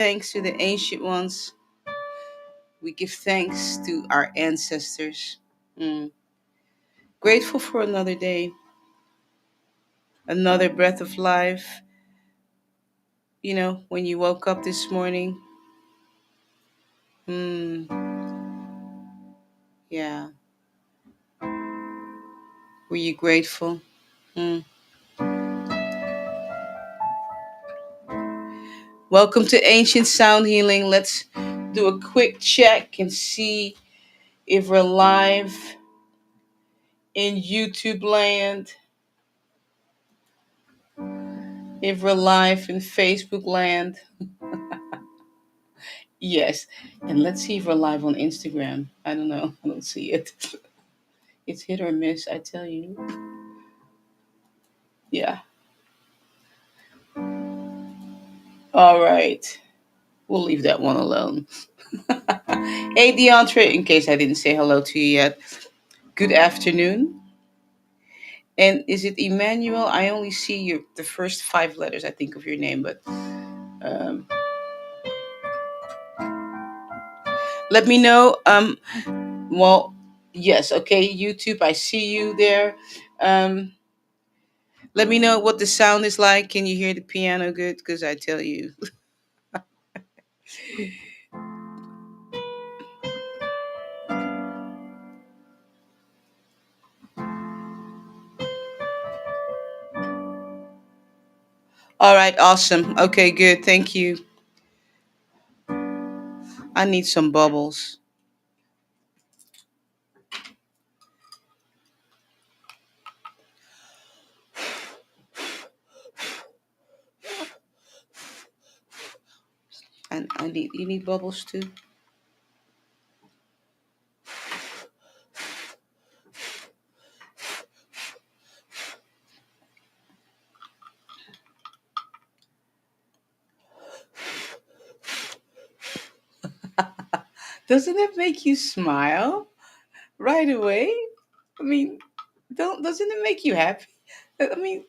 Thanks to the ancient ones. We give thanks to our ancestors. Mm. Grateful for another day, another breath of life. When you woke up this morning, yeah, were you grateful? Mm. Welcome to Ancient Sound Healing. Let's do a quick check and see if we're live in YouTube land, if we're live in Facebook land. Yes. And let's see if we're live on Instagram. I don't know. I don't see it. It's hit or miss, I tell you. Yeah. All right. We'll leave that one alone. Hey, DeAndre, in case I didn't say hello to you yet, good afternoon. And is it Emmanuel? I only see the first five letters, I think, of your name, but um, let me know. Well, yes, okay, YouTube, I see you there. Um, Let me know what the sound is like. Can you hear the piano good? Because I tell you. All right, awesome. Okay, good. Thank you. I need some bubbles. And you need bubbles too? Doesn't it make you smile right away? I mean, doesn't it make you happy? I mean,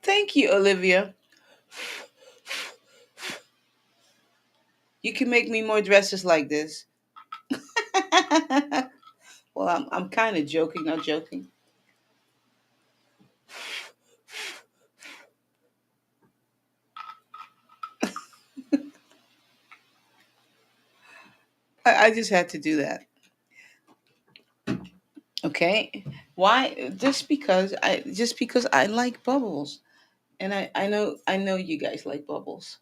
thank you, Olivia. You can make me more dresses like this. Well, I'm kind of joking, not joking. I just had to do that. Okay. Why? Just because I like bubbles. And I know you guys like bubbles.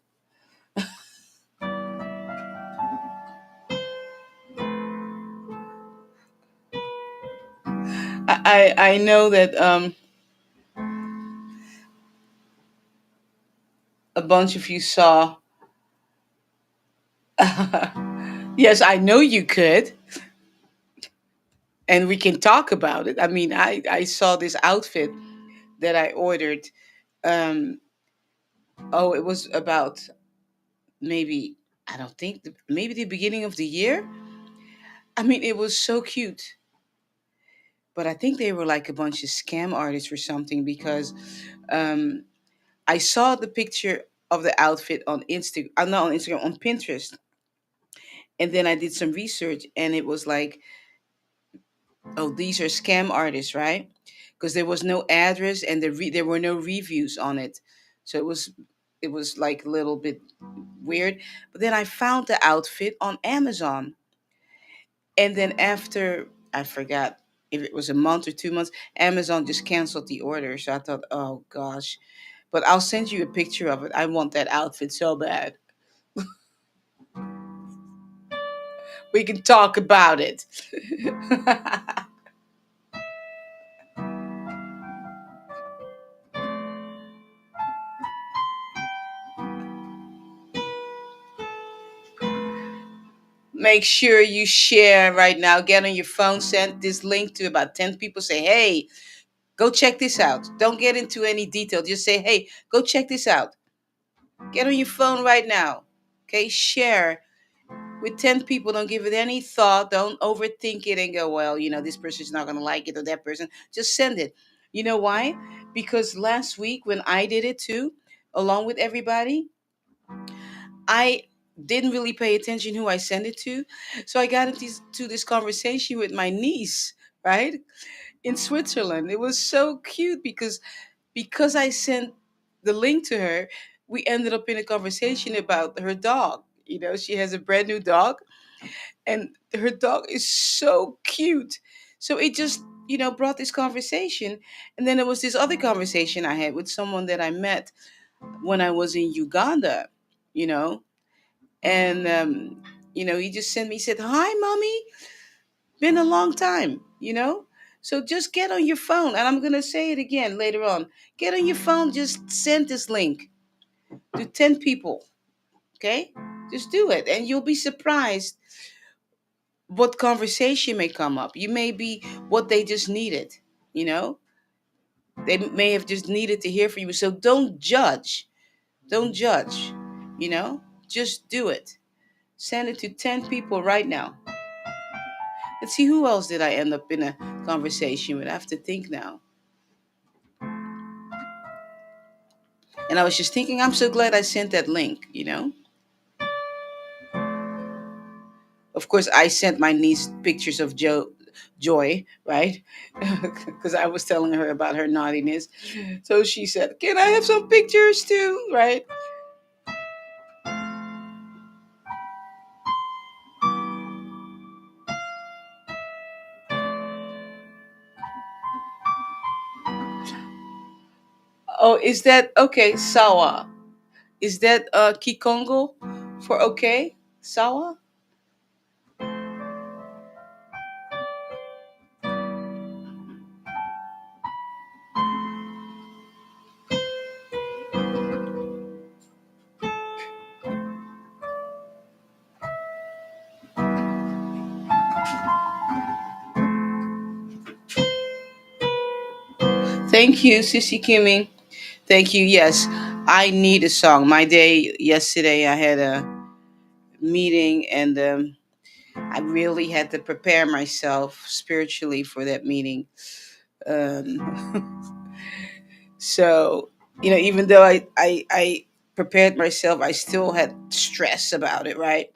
I know that a bunch of you saw. Yes, I know you could, and we can talk about it. I mean, I saw this outfit that I ordered. Um, oh, it was about maybe, I don't think, maybe the beginning of the year. I mean, it was so cute, but I think they were like a bunch of scam artists or something because um, I saw the picture of the outfit on Instagram. Not on Instagram, on Pinterest, and then I did some research, and it was like, oh, these are scam artists, right? Because there was no address and there were no reviews on it, so it was like a little bit weird. But then I found the outfit on Amazon, and then after, I forgot if it was a month or 2 months, Amazon just canceled the order. So I thought, oh gosh, but I'll send you a picture of it. I want that outfit so bad. We can talk about it. Make sure you share right now. Get on your phone, send this link to about 10 people. Say, hey, go check this out. Don't get into any detail. Just say, hey, go check this out. Get on your phone right now. Okay, share. with 10 people. Don't give it any thought. Don't overthink it and go, well, this person's not going to like it or that person. Just send it. You know why? Because last week when I did it too, along with everybody, I didn't really pay attention who I sent it to. So I got into this conversation with my niece, right? In Switzerland. It was so cute because I sent the link to her, we ended up in a conversation about her dog. She has a brand new dog, and her dog is so cute. So it just, brought this conversation. And then there was this other conversation I had with someone that I met when I was in Uganda, you know, and he just sent me, he said, "Hi, mommy, been a long time." So just get on your phone, and I'm gonna say it again later on. Get on your phone, just send this link to 10 people, okay? Just do it, and you'll be surprised what conversation may come up. You may be what they just needed, you know? They may have just needed to hear from you. So don't judge. Don't judge, you know? Just do it. Send it to 10 people right now. Let's see, who else did I end up in a conversation with? I have to think now. And I was just thinking, I'm so glad I sent that link. Of course, I sent my niece pictures of Joy, right? Because I was telling her about her naughtiness. So she said, "Can I have some pictures too?" Right? Oh, is that okay? Sawa. Is that Kikongo for okay? Sawa? Thank you, Sissy Kimmy. Thank you. Yes, I need a song. My day yesterday, I had a meeting, and I really had to prepare myself spiritually for that meeting. Um, so, even though I prepared myself, I still had stress about it, right?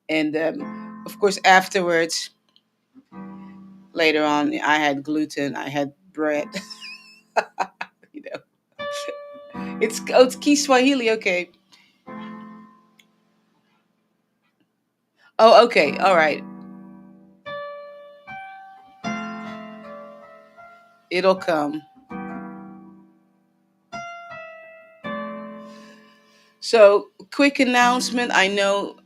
And of course, afterwards, later on, I had gluten, I had bread. you know, it's Kiswahili, okay. Oh, okay, all right. It'll come. So, quick announcement. I know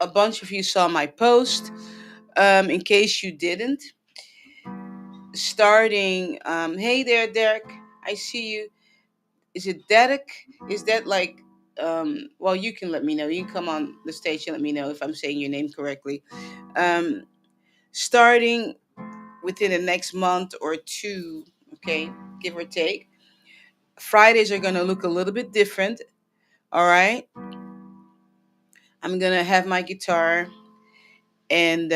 a bunch of you saw my post. In case you didn't, starting, hey there, Derek. I see you. Is it Derek? Is that like, well, you can let me know. You can come on the stage and let me know if I'm saying your name correctly. Um, Starting within the next month or two, okay, give or take, Fridays are going to look a little bit different. All right. I'm going to have my guitar and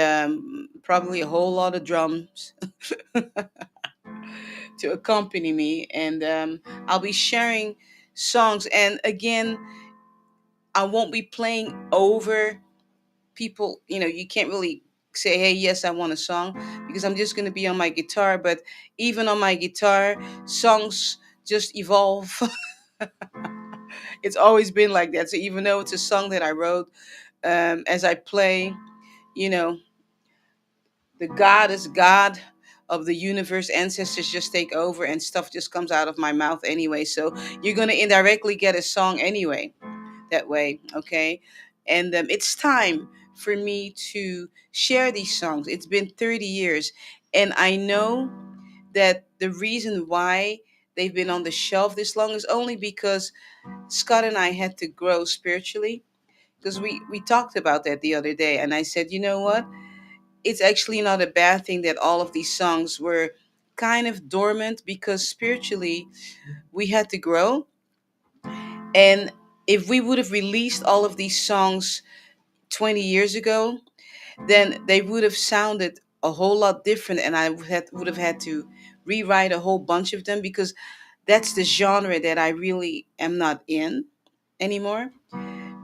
probably a whole lot of drums to accompany me. And I'll be sharing songs. And again, I won't be playing over people. You can't really say, hey, yes, I want a song, because I'm just going to be on my guitar. But even on my guitar, songs just evolve. It's always been like that. So even though it's a song that I wrote, as I play, you know, the God is God of the universe, ancestors just take over, and stuff just comes out of my mouth anyway. So you're going to indirectly get a song anyway, that way, okay? And it's time for me to share these songs. It's been 30 years, and I know that the reason why they've been on the shelf this long is only because Scott and I had to grow spiritually. Because we talked about that the other day, and I said, you know what? It's actually not a bad thing that all of these songs were kind of dormant, because spiritually we had to grow. And if we would have released all of these songs 20 years ago, then they would have sounded a whole lot different, and would have had to rewrite a whole bunch of them, because that's the genre that I really am not in anymore,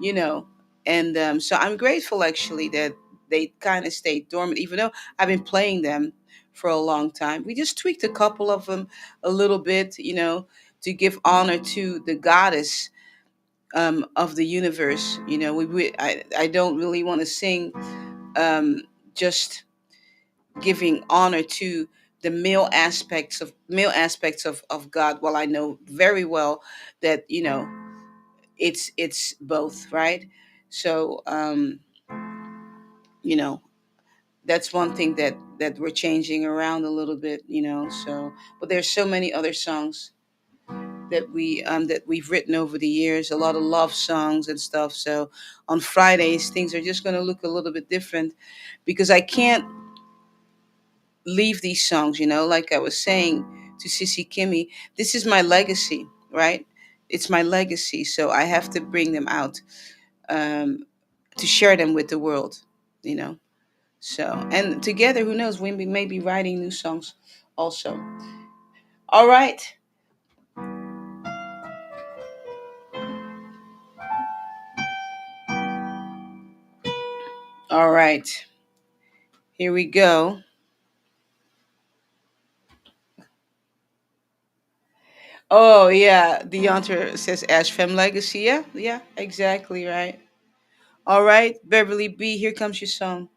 you know. And so I'm grateful actually that they kind of stayed dormant, even though I've been playing them for a long time. We just tweaked a couple of them a little bit, to give honor to the goddess, of the universe. I don't really want to sing, just giving honor to the male aspects of God. Well, I know very well that it's both, right? So you know that's one thing that we're changing around a little bit, so. But there's so many other songs that we've written over the years, a lot of love songs and stuff. So on Fridays things are just going to look a little bit different, because I can't leave these songs, like I was saying to Sissy Kimmy. This is my legacy, right? It's my legacy, so I have to bring them out, um, to share them with the world, you know. So, and together, who knows, we may be writing new songs also. All right. All right. Here we go. Oh, yeah. The answer says Ash Fem Legacy. Yeah, yeah, exactly right. All right. Beverly B, here comes your song.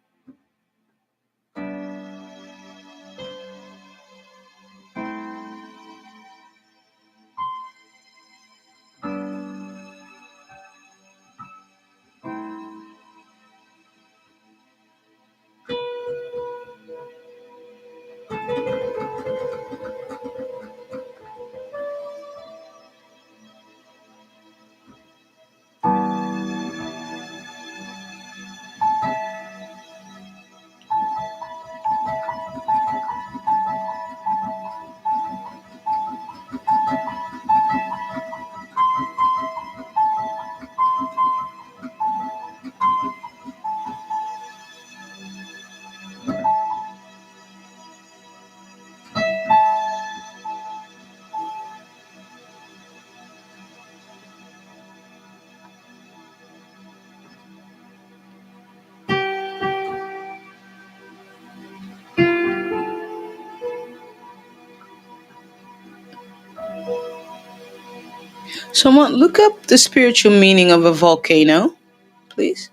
Someone look up the spiritual meaning of a volcano, please.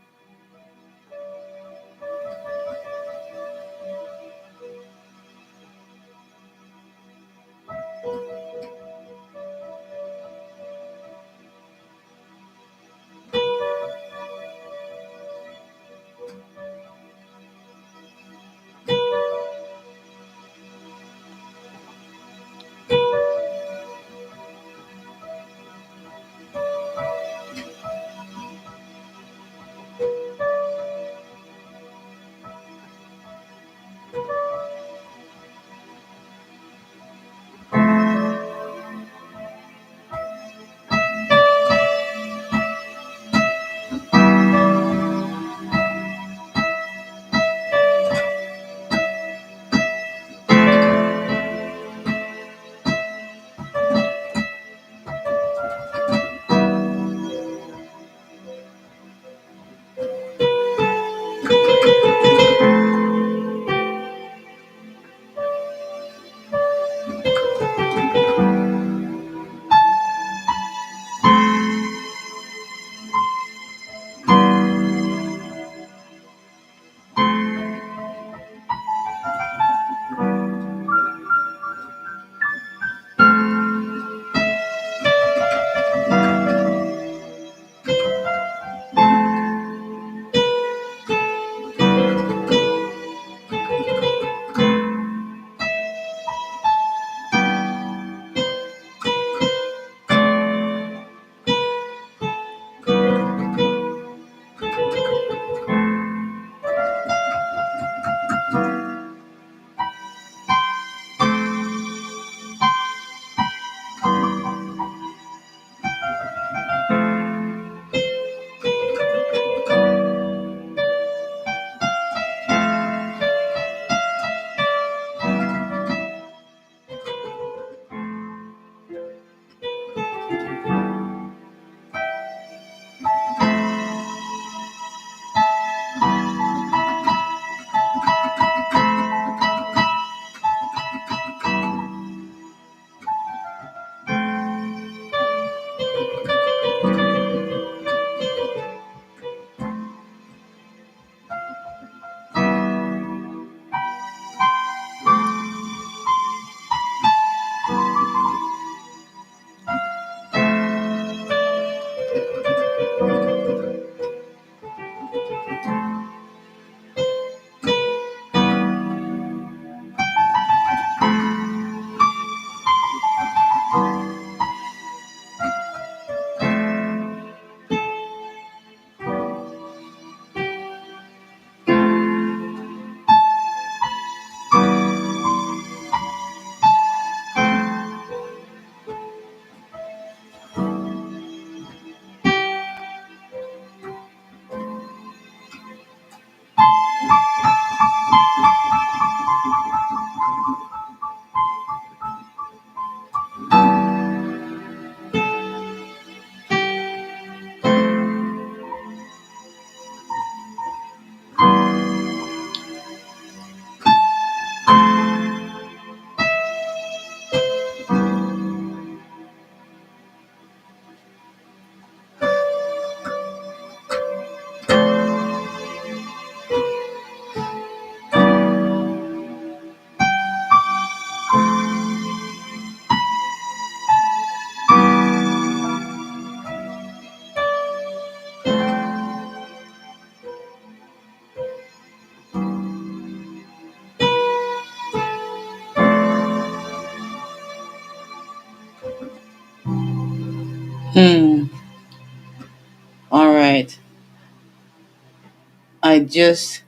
just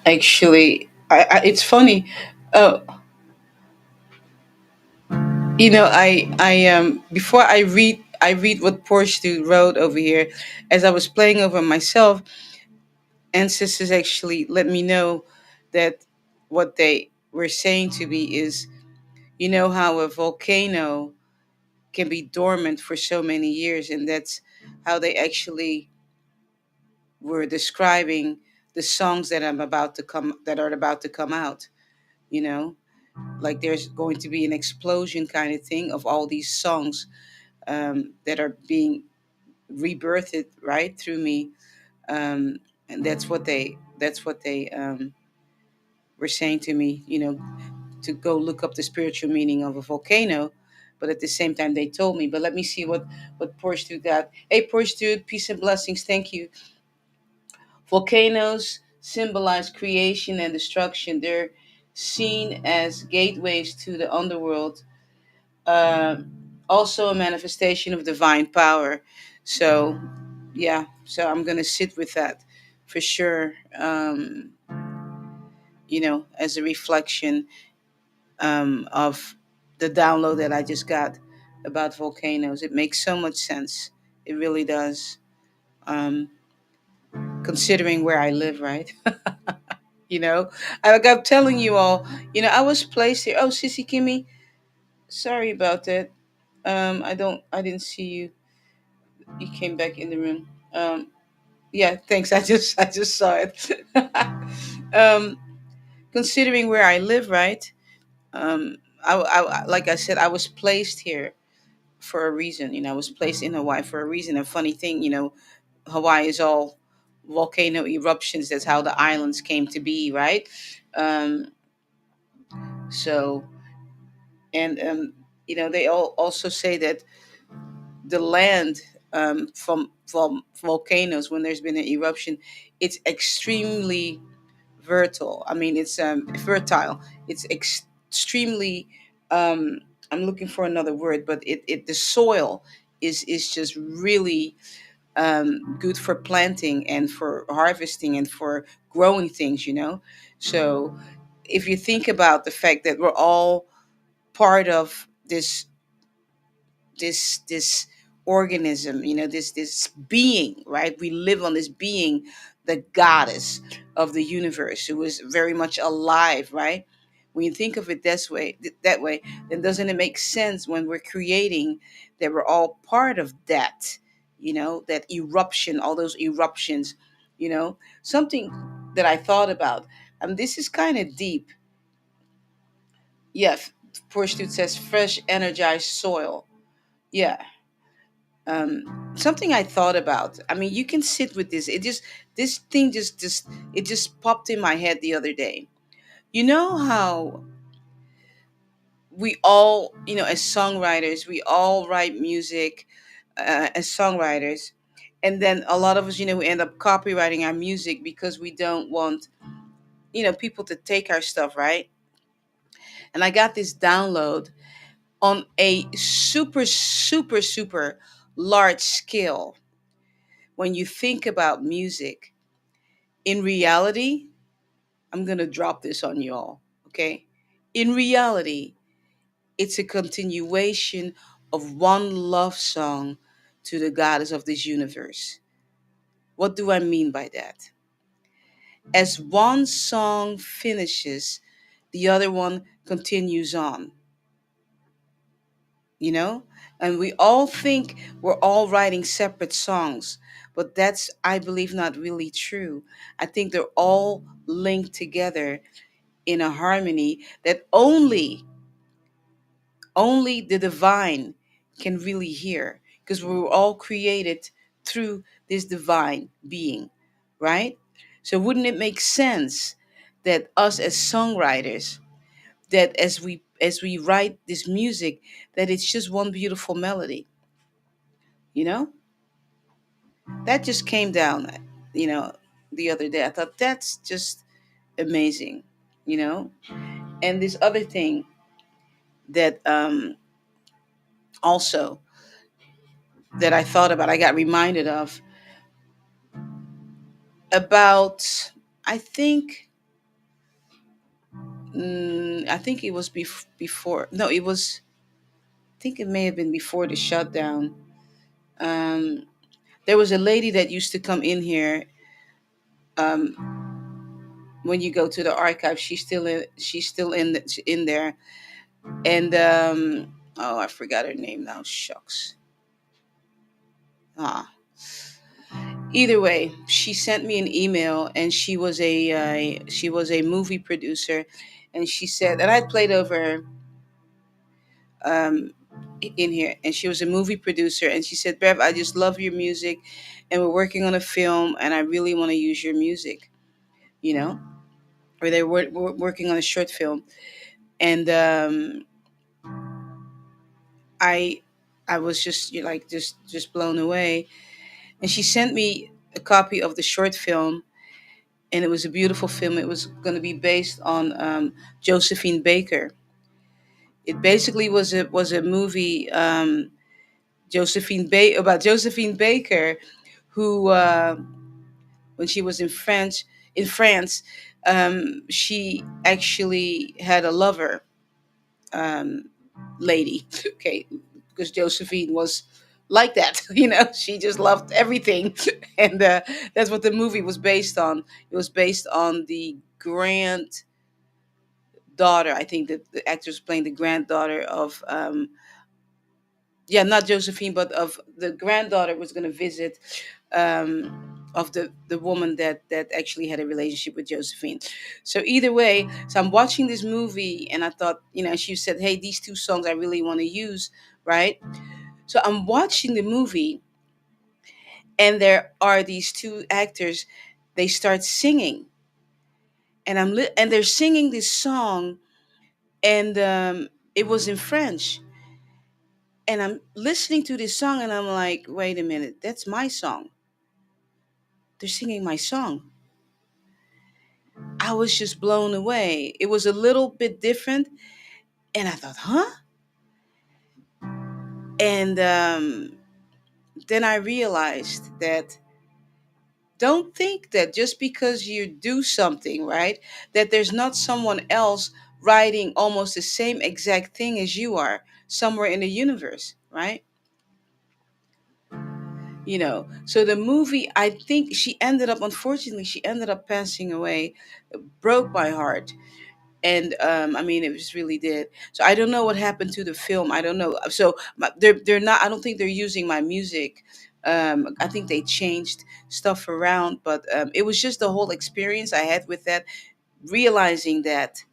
actually, it's funny. Uh, before I read what Porsche Dude wrote over here, as I was playing over myself, ancestors actually let me know that what they were saying to me is, you know how a volcano can be dormant for so many years, and that's how they actually were describing the songs that are about to come out. You know, like there's going to be an explosion kind of thing of all these songs that are being rebirthed right through me, and that's what they were saying to me. You know, to go look up the spiritual meaning of a volcano. But at the same time, they told me. But let me see what Porsche Dude got. Hey, Porsche Dude, peace and blessings. Thank you. Volcanoes symbolize creation and destruction. They're seen as gateways to the underworld, uh, also a manifestation of divine power. So, yeah, so I'm going to sit with that for sure, as a reflection of the download that I just got about volcanoes. It makes so much sense. It really does. Um, Considering where I live, right? You know, like I'm telling you all, I was placed here. Oh, Sissy Kimmy, sorry about that. I didn't see you. You came back in the room. Yeah, thanks. I just saw it. um, Considering where I live, right? Like I said, I was placed here for a reason. I was placed in Hawaii for a reason. A funny thing, Hawaii is all volcano eruptions. That's how the islands came to be, right? Um, so, and they all also say that the land from volcanoes, when there's been an eruption, it's extremely fertile. I mean, it's fertile. It's extremely. Um, I'm looking for another word, but the soil is just really good for planting and for harvesting and for growing things. So if you think about the fact that we're all part of this organism, this being, right? We live on this being, the goddess of the universe, who is very much alive, right? When you think of it that way, then doesn't it make sense when we're creating that we're all part of that, that eruption, all those eruptions, something that I thought about. This is kind of deep. Yeah, Porstute says fresh, energized soil. Yeah, something I thought about. I mean, you can sit with this. This thing just it just popped in my head the other day. You know how we all, as songwriters, we all write music as songwriters, and then a lot of us, we end up copywriting our music because we don't want, people to take our stuff, right? And I got this download on a super, super, super large scale. When you think about music, in reality, I'm going to drop this on y'all, okay? In reality, it's a continuation of one love song to the goddess of this universe. What do I mean by that? As one song finishes, the other one continues on, you know? And we all think we're all writing separate songs, but that's, I believe, not really true. I think they're all linked together in a harmony that only the divine can really hear, because we were all created through this divine being, right? So wouldn't it make sense that us as songwriters, that as we write this music, that it's just one beautiful melody, you know? That just came down, you know, the other day. I thought that's just amazing, you know? And this other thing that also that I thought about, I got reminded of about, I think, I think it was before. No, it was. I think it may have been before the shutdown. Um, there was a lady that used to come in here. Um, when you go to the archive, she's still in. She's still in there. And oh, I forgot her name now. Shucks. Ah. Either way, she sent me an email, and she was a movie producer, and she said, and I played over um, in here, and she was a movie producer, and she said, "Bev, I just love your music, and we're working on a film, and I really want to use your music, you know." Or they were working on a short film, and I I was just like just blown away, and she sent me a copy of the short film, and it was a beautiful film. It was going to be based on Josephine Baker. It basically was a movie, about Josephine Baker, who when she was in France, she actually had a lover, um, lady. Okay, because Josephine was like that. She just loved everything, and that's what the movie was based on. It was based on the granddaughter. I think that the actress playing the granddaughter of, yeah, not Josephine, but of the granddaughter was going to visit, of the woman that actually had a relationship with Josephine. So either way, so I'm watching this movie, and I thought, she said, "Hey, these two songs I really want to use, right?" So I'm watching the movie, and there are these two actors. They start singing, and and they're singing this song, and it was in French. And I'm listening to this song, and I'm like, wait a minute, that's my song. They're singing my song. I was just blown away. It was a little bit different, and I thought, huh? And then I realized that, don't think that just because you do something, right, that there's not someone else writing almost the same exact thing as you are somewhere in the universe, right? So the movie, I think she ended up, unfortunately, she ended up passing away. It broke my heart. And I mean, it just really did. So I don't know what happened to the film. I don't know. So they're not. I don't think they're using my music. I think they changed stuff around, but it was just the whole experience I had with that. Realizing that,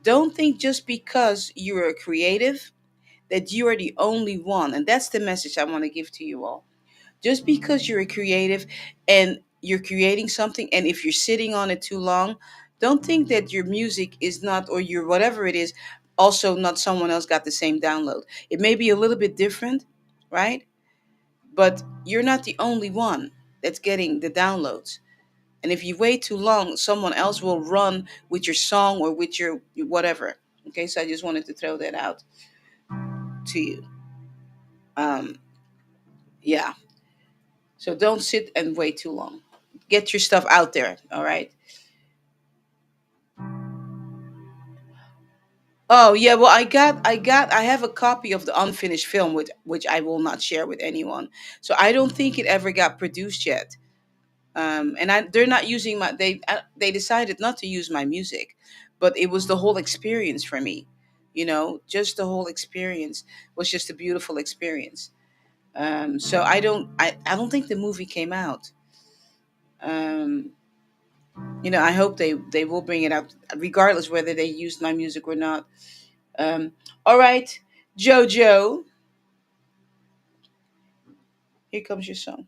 don't think just because you're a creative that you are the only one, and that's the message I want to give to you all. Just because you're a creative and you're creating something, and if you're sitting on it too long, don't think that your music is not, or your whatever it is, also not someone else got the same download. It may be a little bit different, right? But you're not the only one that's getting the downloads. And if you wait too long, someone else will run with your song or with your whatever. Okay, so I just wanted to throw that out to you. um yeah, so don't sit and wait too long. Get your stuff out there, all right? Oh yeah, well, I have a copy of the unfinished film, which I will not share with anyone. So I don't think it ever got produced yet. And they're not using they decided not to use my music, but it was the whole experience for me. Just the whole experience was just a beautiful experience. So I don't think the movie came out. Um, I hope they will bring it out, regardless whether they used my music or not. Um, all right, Jojo, here comes your song.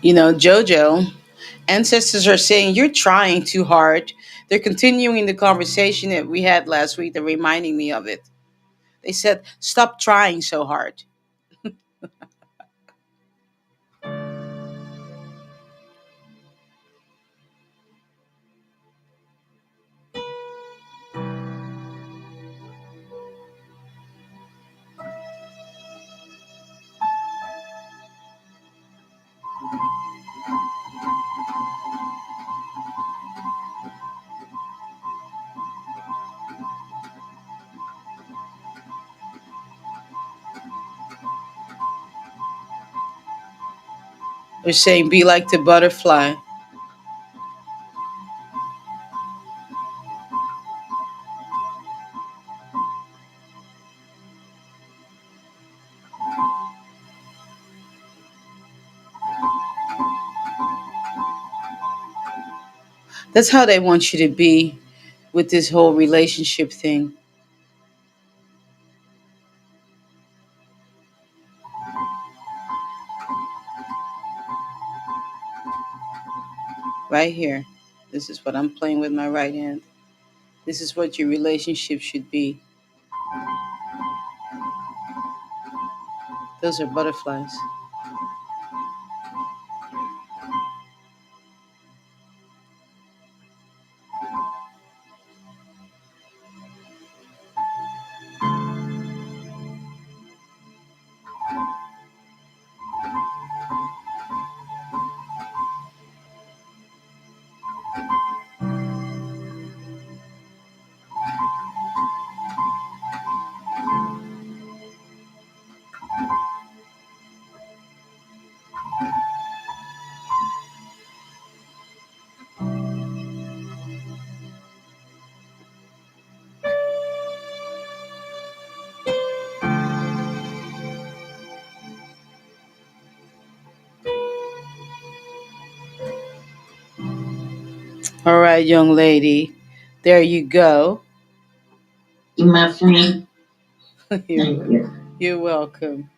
Jojo, ancestors are saying you're trying too hard. They're continuing the conversation that we had last week. They're reminding me of it. They said, stop trying so hard. They're saying, be like the butterfly. That's how they want you to be with this whole relationship thing. Right here. This is what I'm playing with my right hand. This is what your relationship should be. Those are butterflies. All right, young lady. There you go. My friend. you're, Thank you. you're welcome.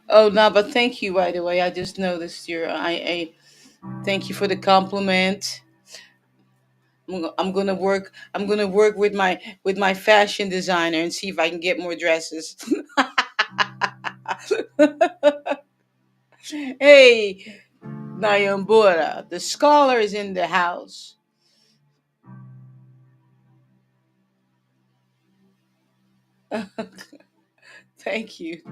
Oh, no, but thank you, by the way. I just noticed I thank you for the compliment. I'm gonna work. I'm gonna work with my fashion designer and see if I can get more dresses. Hey, Nayambura, the scholar is in the house. Thank you.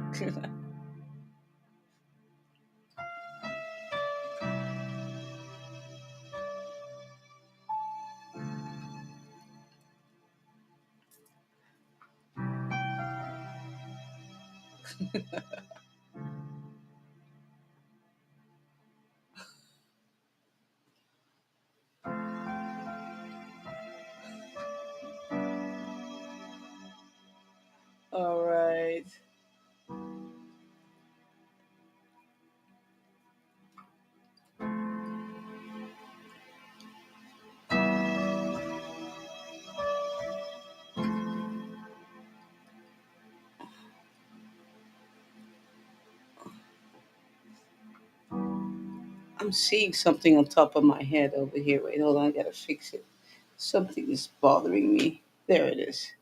All right. I'm seeing something on top of my head over here. Wait, hold on. I gotta fix it. Something is bothering me. There it is.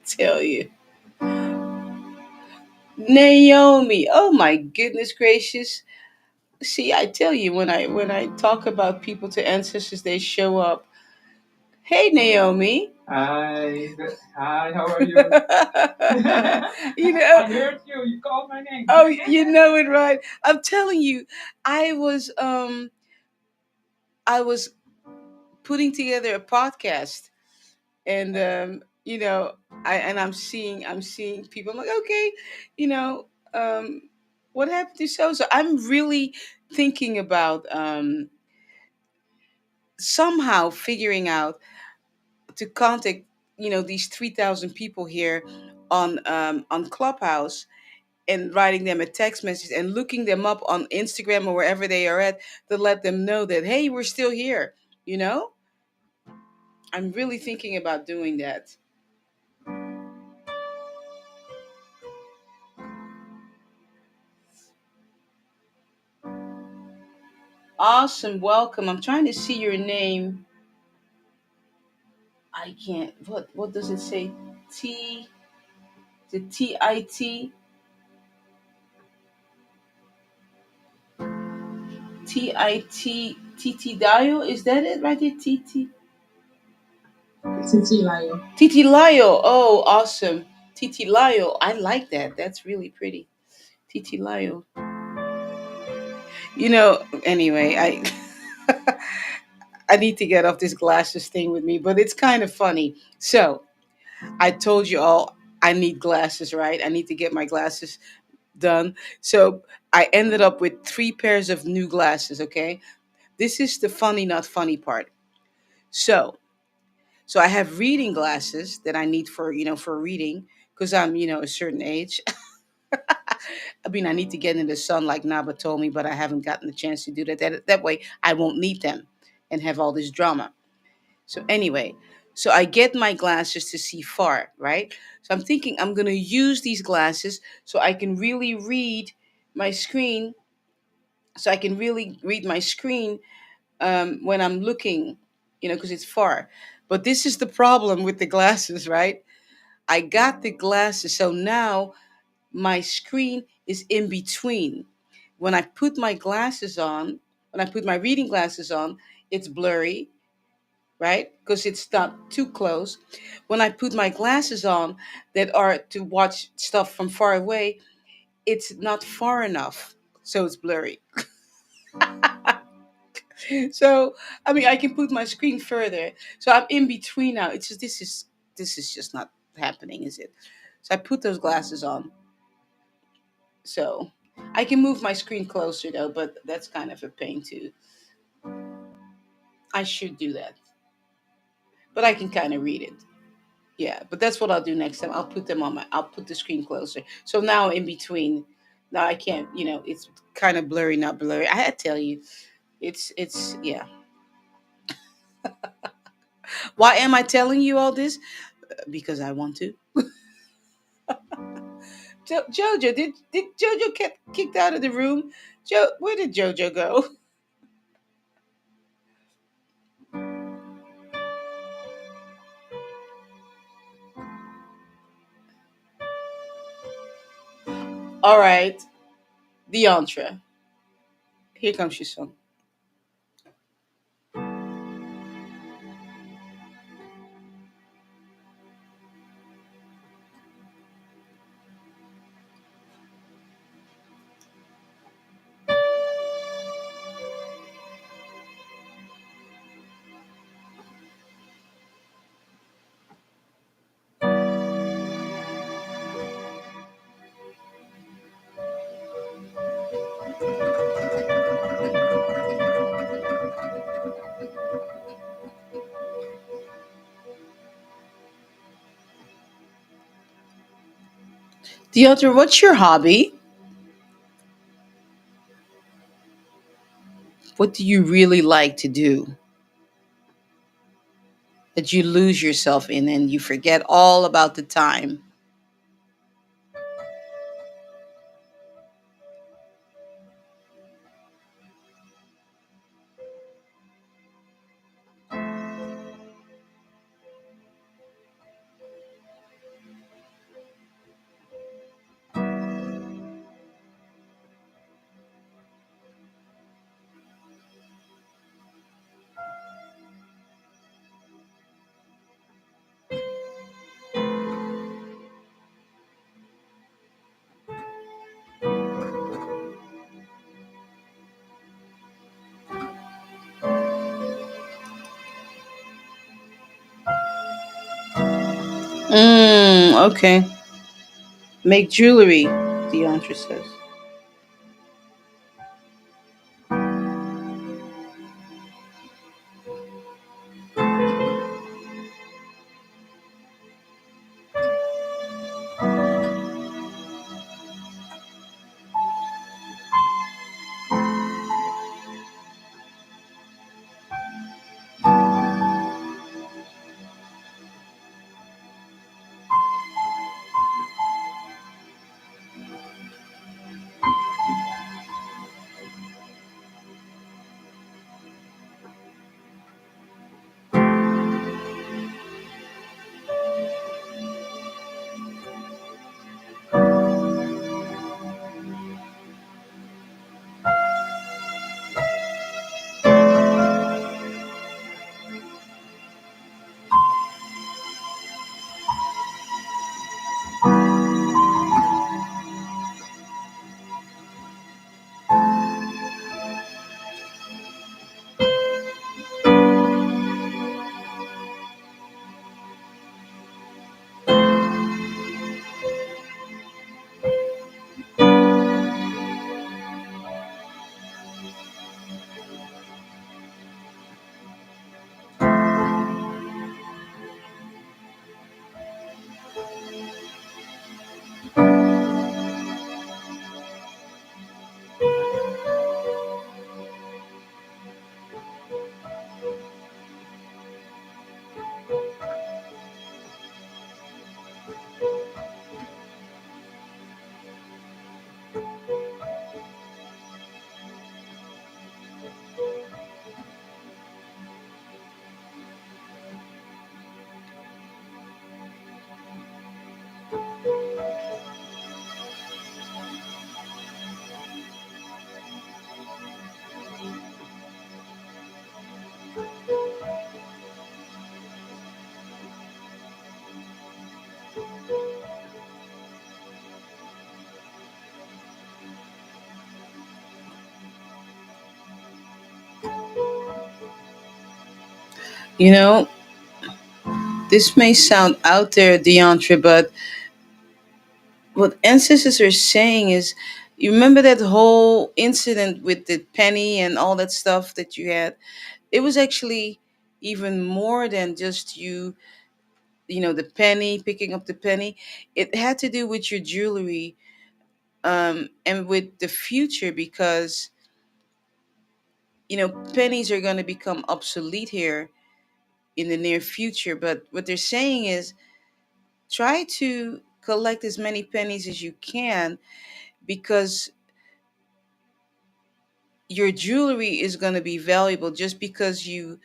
Tell you. Naomi. Oh my goodness gracious. See, I tell you, when I talk about people to ancestors, they show up. Hey, Naomi. Hi. Hi, how are you? I heard you. You called my name. Oh, you know it, right? I'm telling you, I was um I was putting together a podcast, and I'm seeing people. I'm like, okay, you know, um, what happened to so? So I'm really thinking about somehow figuring out to contact these 3,000 people here on Clubhouse, and writing them a text message and looking them up on Instagram or wherever they are at, to let them know that, hey, we're still here. You know, I'm really thinking about doing that. Awesome. Welcome. I'm trying to see your name. I can't. What does it say? T the TIT TIT Dio. Is that it right there? Titilayo. Titilayo. Oh, awesome. Titilayo. I like that. That's really pretty. Titilayo. Anyway, I need to get off this glasses thing with me, but it's kind of funny. So, I told you all I need glasses, right? I need to get my glasses done. So, I ended up with 3 pairs of new glasses, okay? This is the funny not funny part. So, so I have reading glasses that I need for reading because I'm, a certain age. I mean, I need to get in the sun like Naba told me, but I haven't gotten the chance to do that. That way, I won't need them and have all this drama. So anyway, so I get my glasses to see far, right? So I'm thinking I'm gonna use these glasses so I can really read my screen. So I can really read my screen when I'm looking, because it's far. But this is the problem with the glasses, right? I got the glasses, so now my screen is in between. When I put my glasses on, when I put my reading glasses on, it's blurry, right? Because it's not too close. When I put my glasses on that are to watch stuff from far away, it's not far enough. So it's blurry. So I mean I can put my screen further. So I'm in between now. It's just this is just not happening, is it? So I put those glasses on. So I can move my screen closer though, but that's kind of a pain too. I should do that. But I can kind of read it. Yeah, but that's what I'll do next time. I'll put the screen closer. So now in between, now I can't, it's kind of blurry, not blurry. I had to tell you, yeah. Why am I telling you all this? Because I want to. Jojo, did Jojo get kicked out of the room? Where did Jojo go? All right, the entree. Here comes your song. The entree. What's your hobby? What do you really like to do that you lose yourself in and you forget all about the time? Okay. Make jewelry, Deontra says. You know, this may sound out there, Deantre, but what ancestors are saying is, you remember that whole incident with the penny and all that stuff that you had? It was actually even more than just you, the penny, picking up the penny. It had to do with your jewelry, and with the future, because, pennies are going to become obsolete here in the near future. But what they're saying is, try to collect as many pennies as you can, because your jewelry is going to be valuable just because you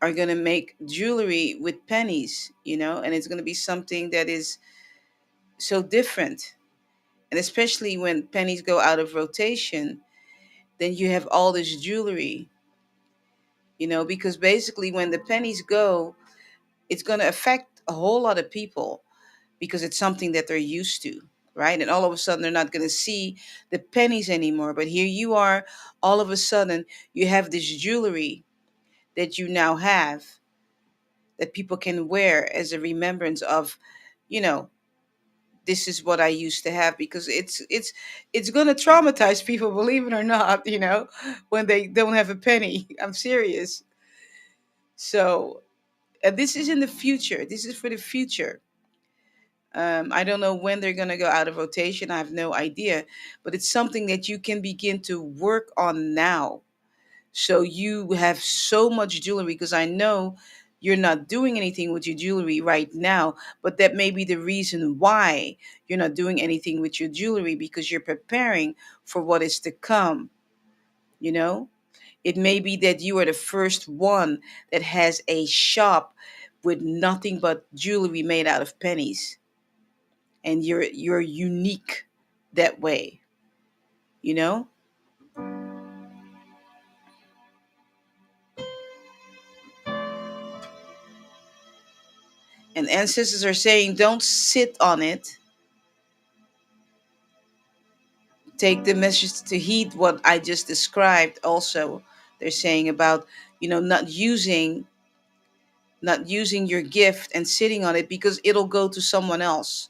are going to make jewelry with pennies, and it's going to be something that is so different. And especially when pennies go out of rotation, then you have all this jewelry, because basically when the pennies go, it's going to affect a whole lot of people, because it's something that they're used to, right? And all of a sudden they're not going to see the pennies anymore. But here you are, all of a sudden you have this jewelry that you now have, that people can wear as a remembrance of, you know this is what I used to have, because it's going to traumatize people, believe it or not, when they don't have a penny. I'm serious. So, this is in the future. This is for the future. I don't know when they're going to go out of rotation. I have no idea, but it's something that you can begin to work on now. So you have so much jewelry, because I know you're not doing anything with your jewelry right now, but that may be the reason why you're not doing anything with your jewelry, because you're preparing for what is to come, you know? It may be that you are the first one that has a shop with nothing but jewelry made out of pennies, and you're unique that way, you know? And ancestors are saying, don't sit on it. Take the message to heed what I just described. Also, they're saying about, not using your gift and sitting on it, because it'll go to someone else.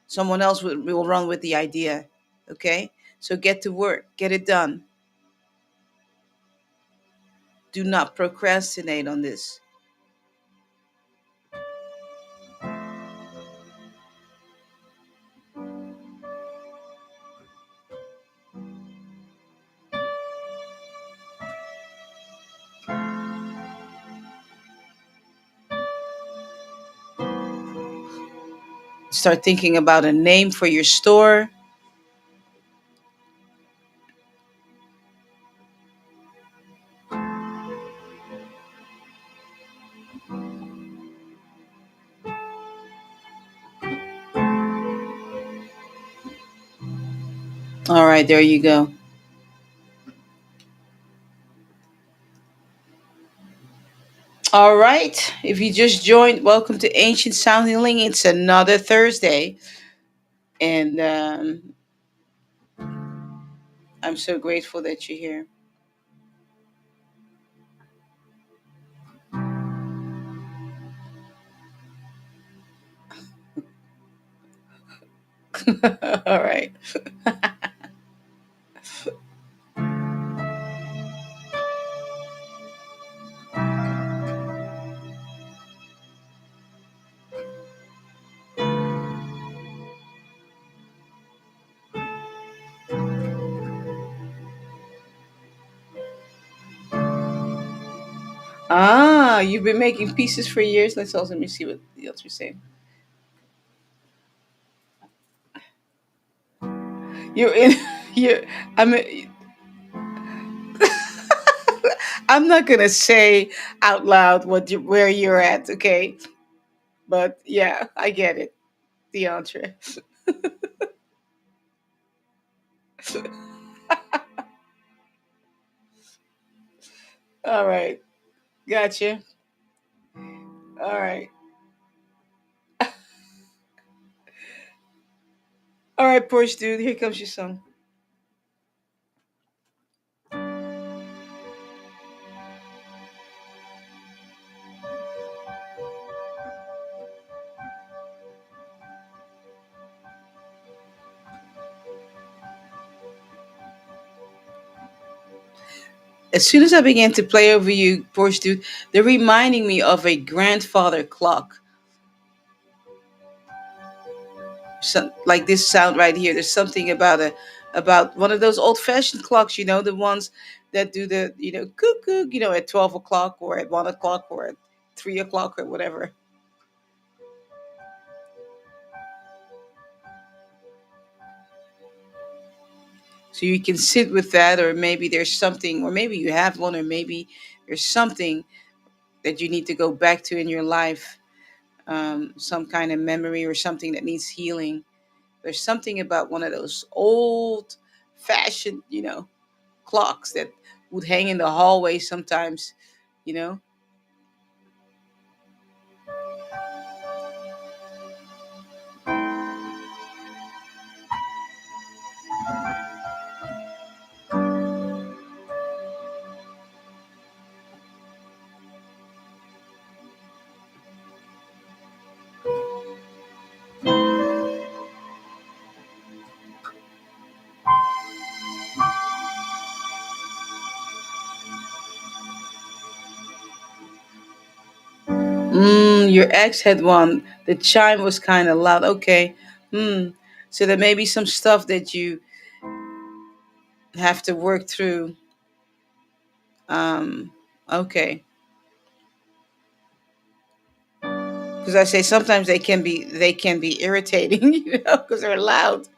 Someone else will run with the idea. Okay? So get to work, get it done. Do not procrastinate on this. Start thinking about a name for your store. All right, there you go. All right. If you just joined, welcome to Ancient Sound Healing. It's another Thursday. And I'm so grateful that you're here. All right. Ah, you've been making pieces for years. Let me see what else you're saying. You're in. You. I'm. I'm not gonna say out loud where you're at. Okay, but yeah, I get it, DeAndre. All right, gotcha. All right, all right, Porsche dude. Here comes your song. As soon as I began to play over you, Porsche dude, they're reminding me of a grandfather clock. Like this sound right here. There's something about one of those old fashioned clocks, the ones that do the cuckoo, at 12 o'clock or at 1 o'clock or at 3 o'clock or whatever. So you can sit with that, or maybe there's something, or maybe you have one, or maybe there's something that you need to go back to in your life, some kind of memory or something that needs healing. There's something about one of those old fashioned, clocks that would hang in the hallway sometimes, you know. Your ex had one. The chime was kind of loud. Okay. Hmm. So there may be some stuff that you have to work through. Okay. Because I say sometimes they can be irritating, because they're loud.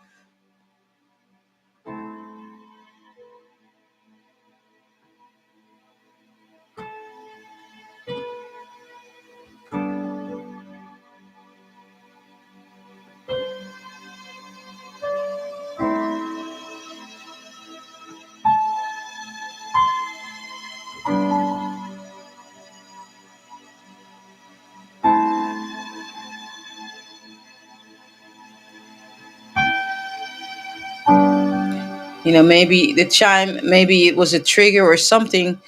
Maybe the chime, maybe it was a trigger or something,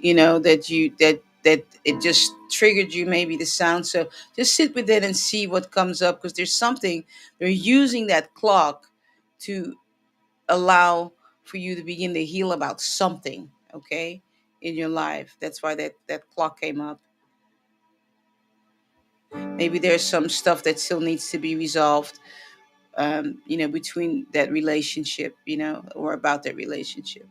that it just triggered you, maybe the sound. So just sit with it and see what comes up, because there's something they're using that clock to allow for you to begin to heal about something, okay, in your life. That's why that clock came up. Maybe there's some stuff that still needs to be resolved, between that relationship, or about that relationship.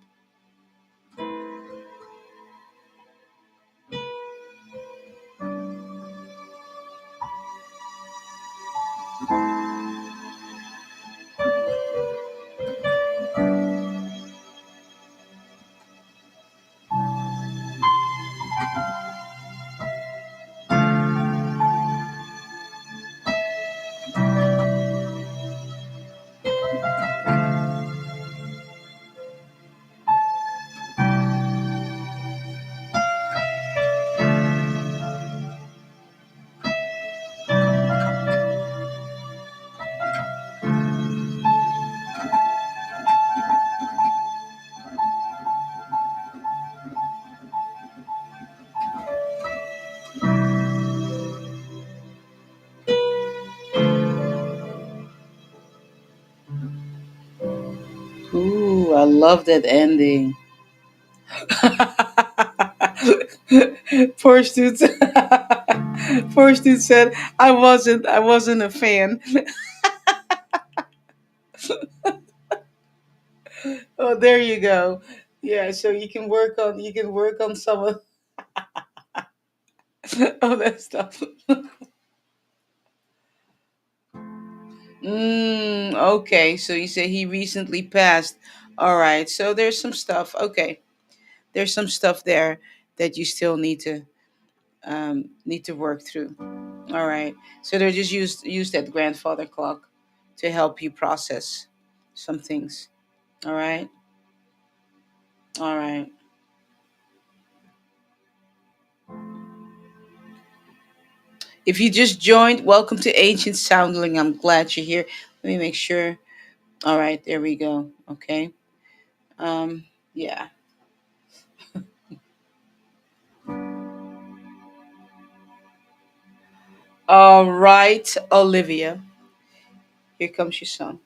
Ooh, I love that ending. Poor dude. Poor dude said, "I wasn't a fan." Oh, there you go. Yeah, so you can work on some of all that stuff. Okay, so you say he recently passed. All right, so there's some stuff. Okay, there's some stuff there that you still need to work through. All right, so they just use that grandfather clock to help you process some things. All right, all right. If you just joined, welcome to Ancient Soundling. I'm glad you're here. Let me make sure. All right, there we go. Okay. Um, yeah. All right, Olivia. Here comes your son.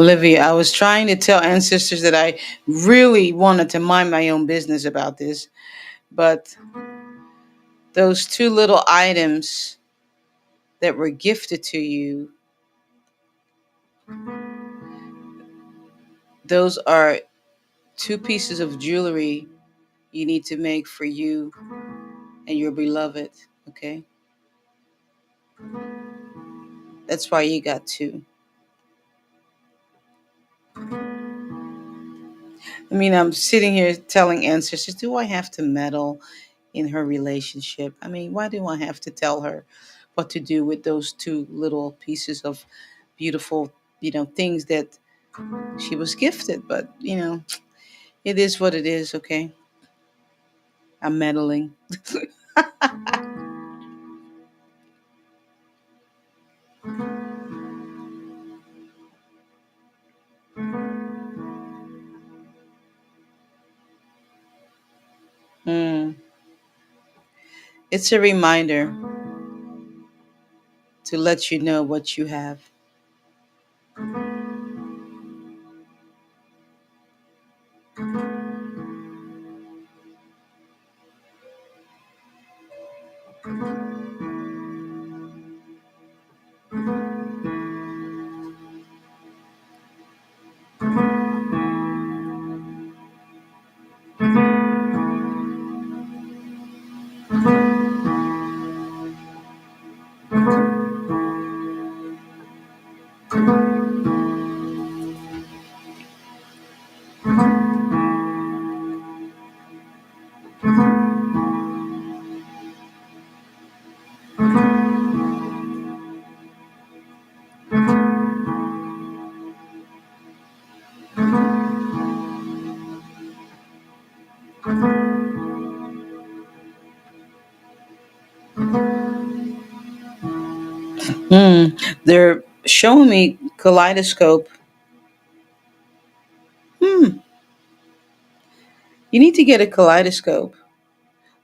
Olivia, I was trying to tell ancestors that I really wanted to mind my own business about this, but those two little items that were gifted to you, those are two pieces of jewelry you need to make for you and your beloved. Okay, that's why you got two. I mean, I'm sitting here telling ancestors, do I have to meddle in her relationship? I mean, why do I have to tell her what to do with those two little pieces of beautiful, things that she was gifted? But, it is what it is, okay? I'm meddling. Mm. It's a reminder to let you know what you have. They're showing me kaleidoscope. Hmm. You need to get a kaleidoscope.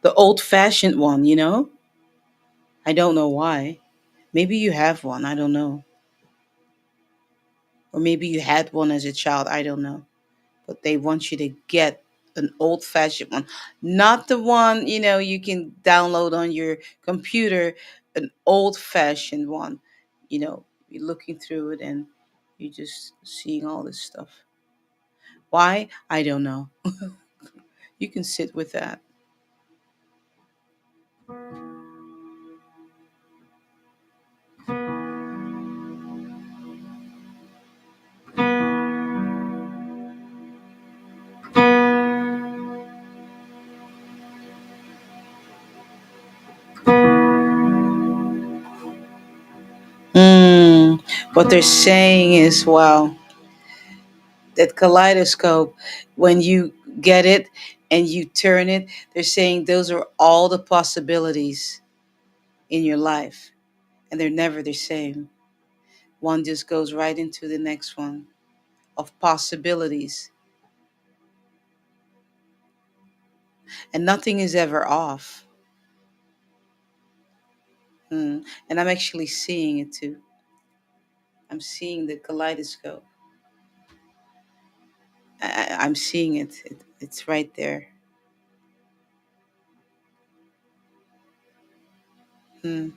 The old fashioned one. I don't know why. Maybe you have one. I don't know. Or maybe you had one as a child. I don't know. But they want you to get an old fashioned one. Not the one, you can download on your computer, an old fashioned one. You're looking through it and you're just seeing all this stuff. Why? I don't know. You can sit with that. Mm, what they're saying is, wow, that kaleidoscope, when you get it and you turn it, they're saying those are all the possibilities in your life, and they're never the same. One just goes right into the next one of possibilities, and nothing is ever off. And I'm actually seeing it too. I'm seeing the kaleidoscope. I'm seeing it. It's right there. Hmm.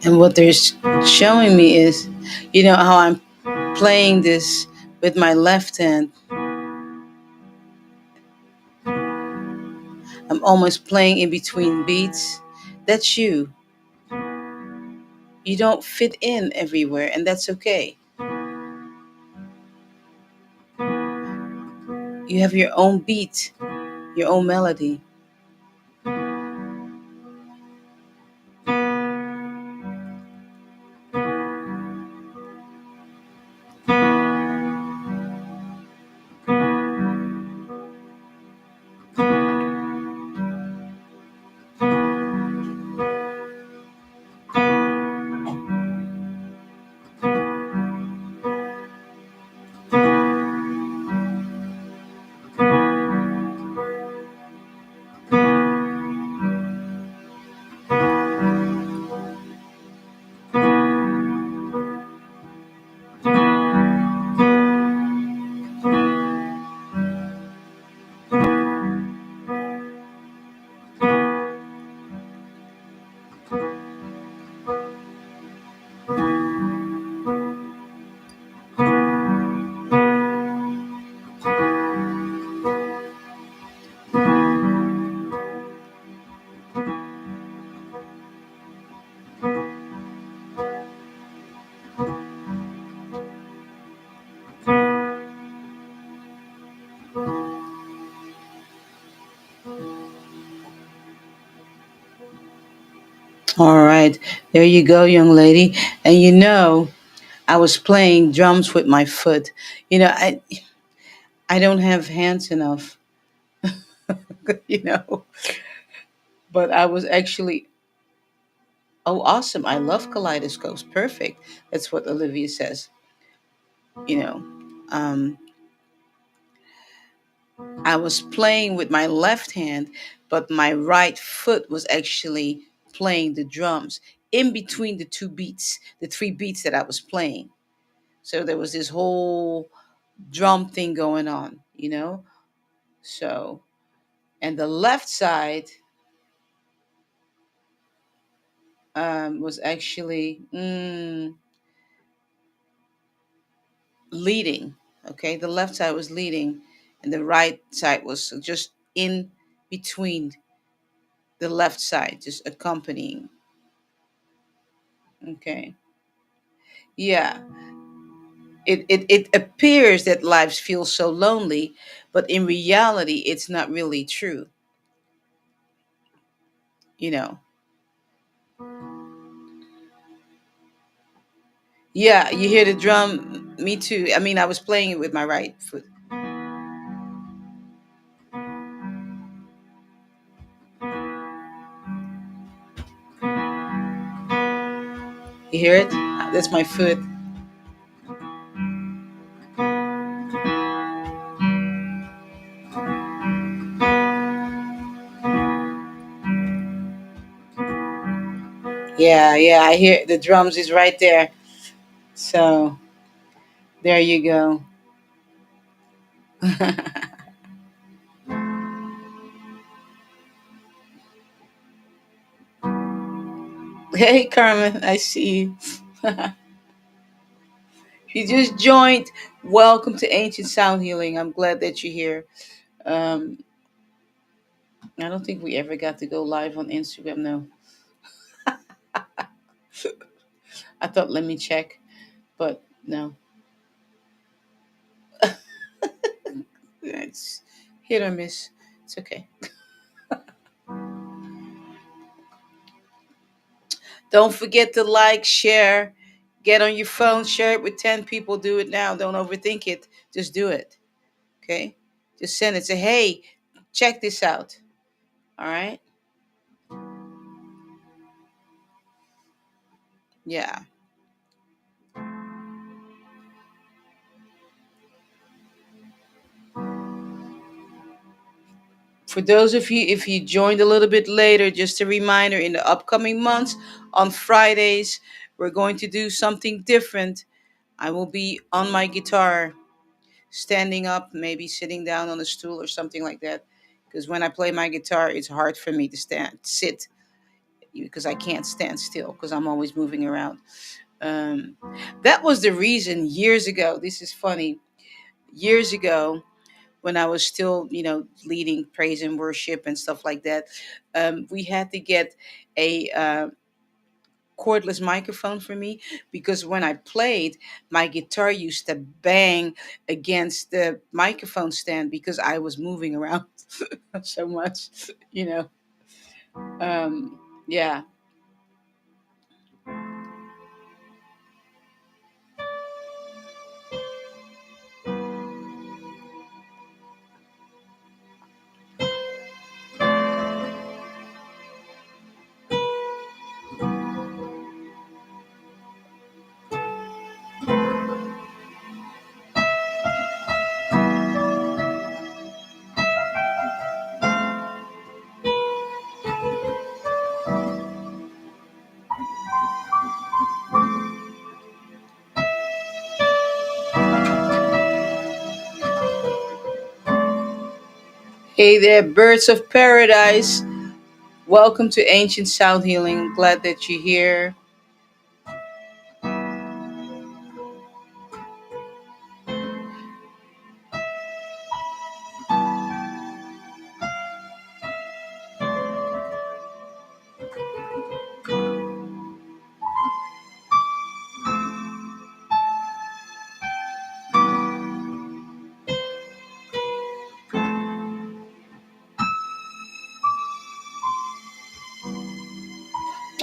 And what they're showing me is, how I'm playing this with my left hand. I'm almost playing in between beats. That's you. You don't fit in everywhere, and that's okay. You have your own beat, your own melody. All right, there you go, young lady. And I was playing drums with my foot. I don't have hands enough, you know, but I was actually, oh, awesome. I love kaleidoscopes. Perfect. That's what Olivia says. You know, um, I was playing with my left hand, but my right foot was actually playing the drums in between the two beats, the three beats that I was playing. So there was this whole drum thing going on, So, and the left side was actually leading. Okay, the left side was leading, and the right side was just in between the left side, just accompanying. Okay, yeah. It appears that lives feel so lonely, but in reality, it's not really true. You know. Yeah, you hear the drum. Me too. I mean, I was playing it with my right foot. You hear it? That's my foot. Yeah, yeah. I hear the drums is right there. So there you go. Hey, Carmen, I see you. If you just joined, welcome to Ancient Sound Healing. I'm glad that you're here. Um, I don't think we ever got to go live on Instagram. No, I thought let me check, but no, it's hit or miss. It's okay. Don't forget to like, share, get on your phone, share it with 10 people. Do it now. Don't overthink it. Just do it. Okay? Just send it. Say, hey, check this out. All right? Yeah. For those of you, if you joined a little bit later, just a reminder in the upcoming months, on Fridays, we're going to do something different. I will be on my guitar, standing up, maybe sitting down on a stool or something like that. Because when I play my guitar, it's hard for me to sit. because I can't stand still because I'm always moving around. Um, that was the reason years ago. This is funny. Years ago, when I was still, leading praise and worship and stuff like that, we had to get a cordless microphone for me because when I played, my guitar used to bang against the microphone stand because I was moving around so much, you know. Yeah. Hey there, birds of paradise. Welcome to Ancient Sound Healing. Glad that you're here.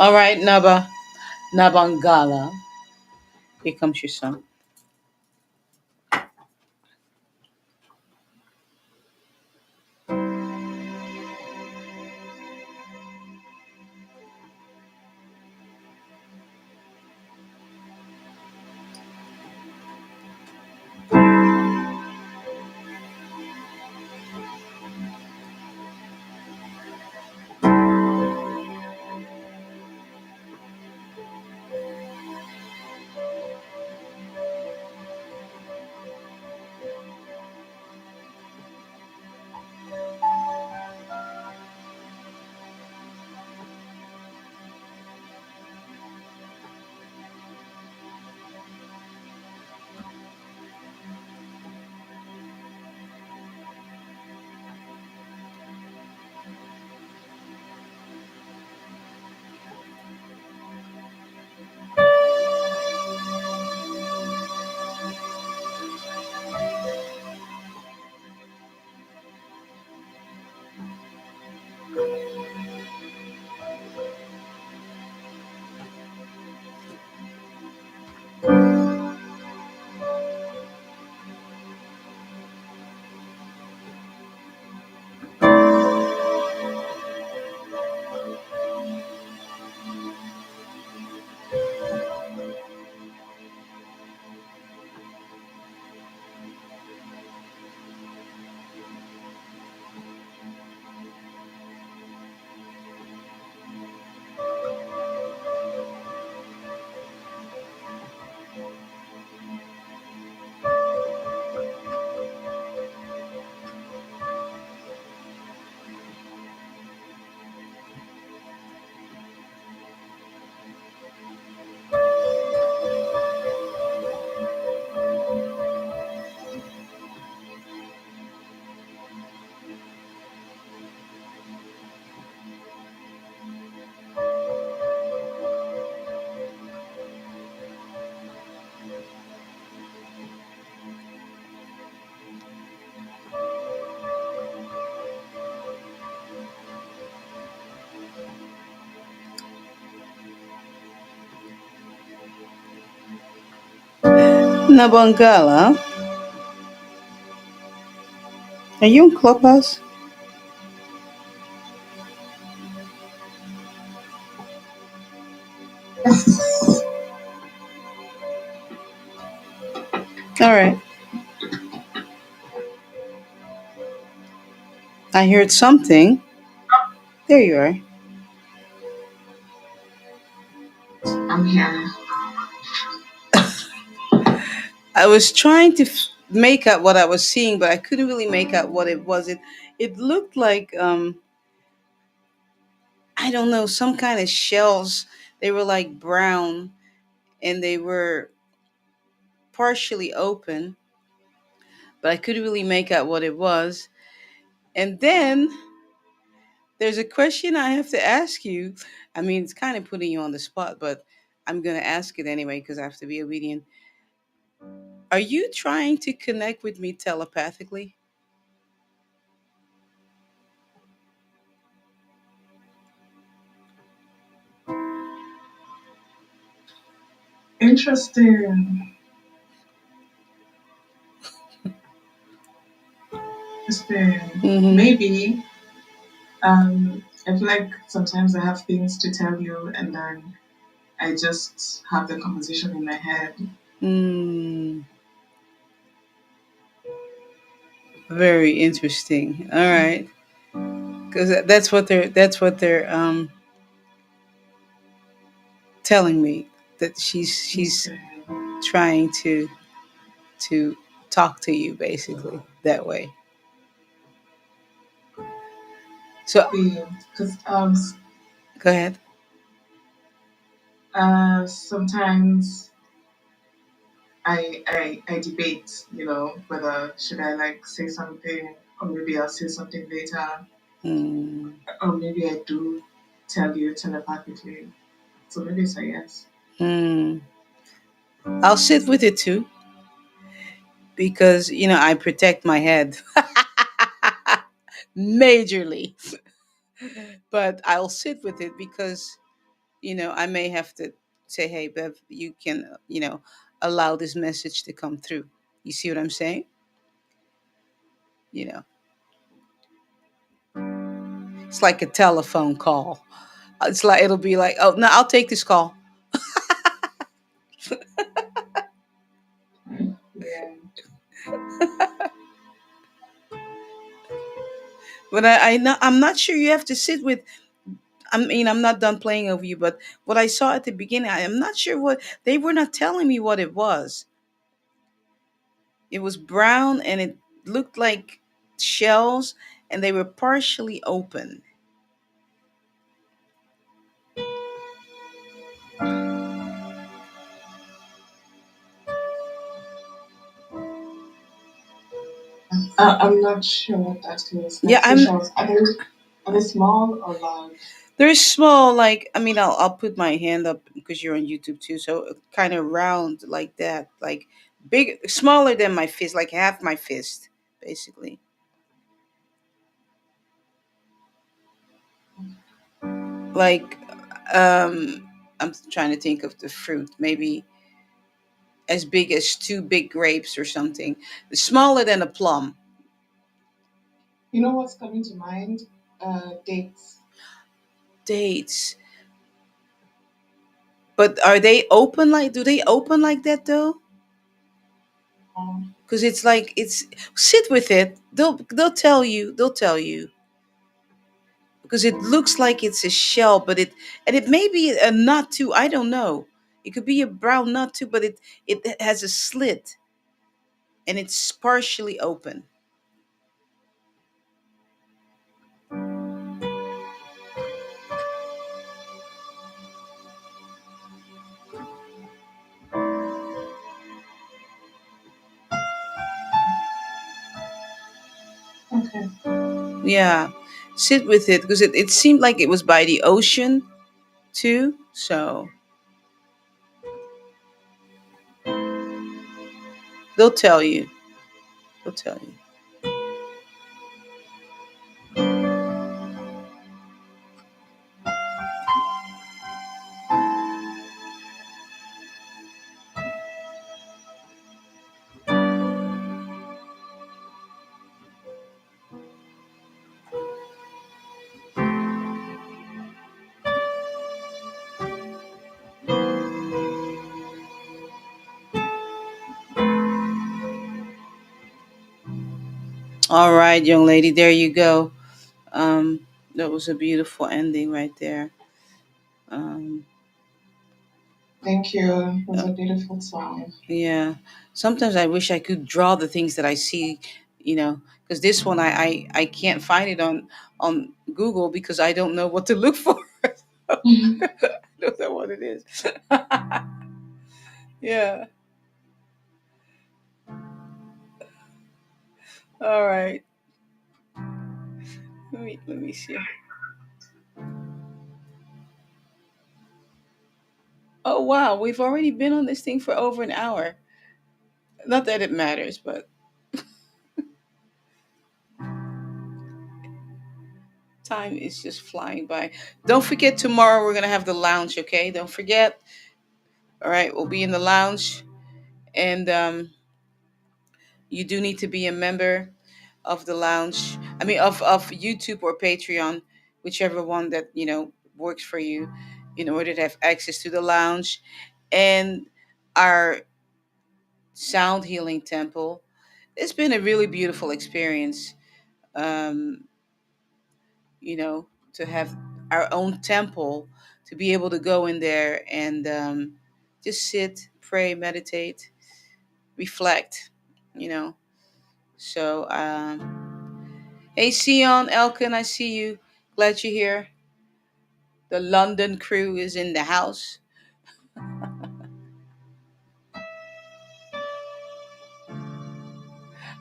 All right, Nabangala. Here comes your song. Nabangala, are you in Clubhouse? All right. I heard something. There you are. I'm here. I was trying to make out what I was seeing, but I couldn't really make out what it was. It looked like I don't know, some kind of shells. They were like brown, and they were partially open, but I couldn't really make out what it was. And then there's a question I have to ask you. I mean, it's kind of putting you on the spot, but I'm going to ask it anyway because I have to be obedient. Are you trying to connect with me telepathically? Interesting. Interesting. Mm-hmm. Maybe. I feel like sometimes I have things to tell you, and then I just have the conversation in my head. Mm, very interesting. All right, because that's what they're telling me, that she's Interesting. trying to talk to you basically that way. So Because go ahead. sometimes I debate, whether should I like say something or maybe I'll say something later Mm, or maybe I do tell you telepathically. So maybe it's a yes. mm. I'll sit with it too because I protect my head majorly, but I'll sit with it because I may have to say, "Hey, Bev, you can allow this message to come through." You see what I'm saying? You know, it's like a telephone call. It's like it'll be like, "Oh no, I'll take this call." Yeah. But I'm not sure you have to sit with. I mean, I'm not done playing over you, but what I saw at the beginning, I am not sure what they were not telling me what it was. It was brown and it looked like shells, and they were partially open. I'm not sure what that is. Yeah, Like seashells, are they small or large? they're small. Like, I mean, I'll put my hand up because you're on YouTube too. So kind of round like that, like big, smaller than my fist, like half my fist, basically. Like, I'm trying to think of the fruit. Maybe as big as two big grapes or something. Smaller than a plum. You know what's coming to mind? Dates. Dates. But are they open like? Do they open like that though? Because it's like it's sit with it. They'll tell you. They'll tell you because it looks like it's a shell, but it may be a nut too. I don't know. It could be a brown nut too, but it has a slit and it's partially open. Okay. Yeah, sit with it because it seemed like it was by the ocean too. So they'll tell you. They'll tell you. All right, young lady, there you go. That was a beautiful ending right there. Um, Thank you. It was uh, a beautiful song. yeah. Sometimes I wish I could draw the things that I see, because this one I can't find it on Google because I don't know what to look for. Mhm. I don't know what it is. Yeah. All right. Let me see. Oh wow, we've already been on this thing for over an hour. Not that it matters, but time is just flying by. Don't forget tomorrow we're gonna have the lounge, okay? Don't forget. All right, we'll be in the lounge, and you do need to be a member of the lounge. I mean, of YouTube or Patreon, whichever one that works for you, in order to have access to the lounge and our sound healing temple. It's been a really beautiful experience. Um, to have our own temple, to be able to go in there and just sit, pray, meditate, reflect. You know. So, hey, Sion, Elkin, I see you. Glad you're here. The London crew is in the house.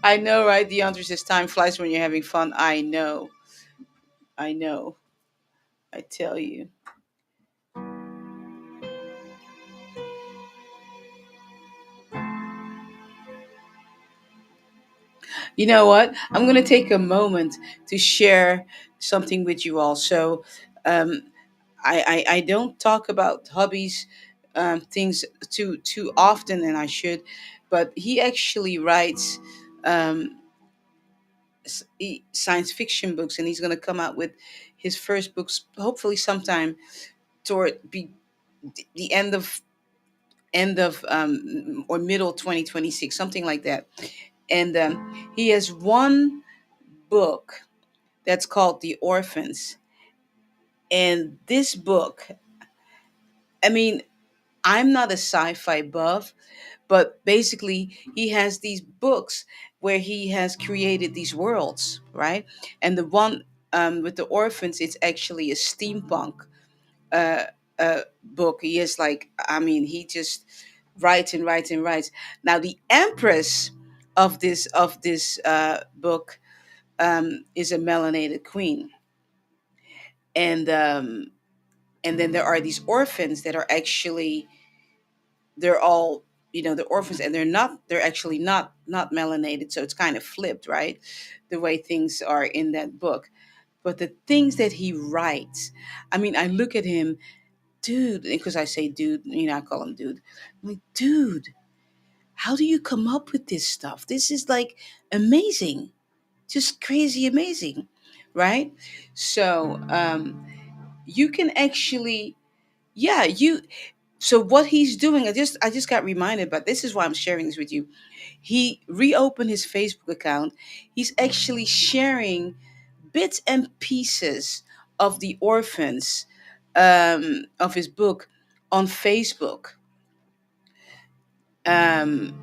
I know, right? The answer says time flies when you're having fun. I know. I know. I tell you. You know what? I'm going to take a moment to share something with you all. So, um, I don't talk about hobbies, things too often, and I should. But he actually writes science fiction books, and he's going to come out with his first books, hopefully sometime toward the end of or middle 2026, something like that. And he has one book that's called The Orphans. And this book, I mean, I'm not a sci-fi buff, but basically he has these books where he has created these worlds, right? And the one with the orphans, it's actually a steampunk uh, book. He is like, I mean, he just writes and writes and writes. Now the empress of this book is a melanated queen, and and then there are these orphans that are actually, they're all, the orphans, and they're actually not melanated, so it's kind of flipped, right, the way things are in that book. But the things that he writes, I mean, I look at him, dude, because I say dude, I call him dude. I'm like, dude, how do you come up with this stuff? This is like amazing, just crazy amazing, right? So you can actually, yeah, you so what he's doing, I just got reminded, but this is why I'm sharing this with you. He reopened his Facebook account. He's actually sharing bits and pieces of the orphans, of his book, on Facebook. um,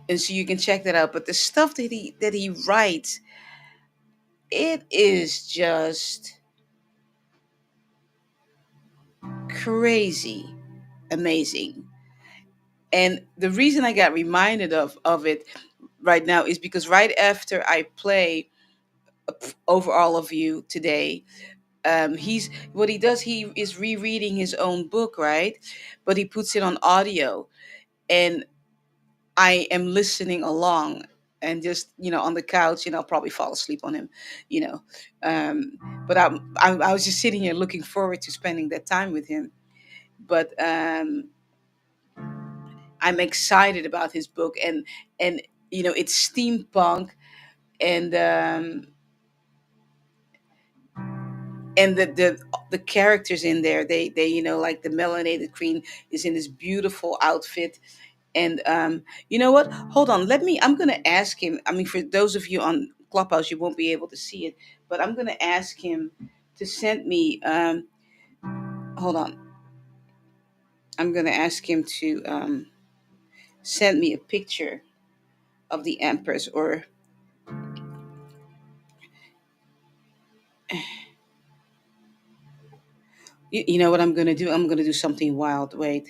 and so you can check that out. But the stuff that he writes, it is just crazy amazing. And the reason I got reminded of it right now is because right after I play over all of you today, he's what he does. He is rereading his own book, right? But he puts it on audio, and I am listening along, and just on the couch, I'll probably fall asleep on him, you know. Um, but I was just sitting here looking forward to spending that time with him. But I'm excited about his book, and it's steampunk, and the characters in there, they like the melanated queen is in this beautiful outfit. And you know what, hold on, I'm gonna ask him. I mean, for those of you on Clubhouse, you won't be able to see it, but I'm gonna ask him to send me, hold on, I'm gonna ask him to send me a picture of the empress, or You know what I'm gonna do? I'm gonna do something wild. Wait,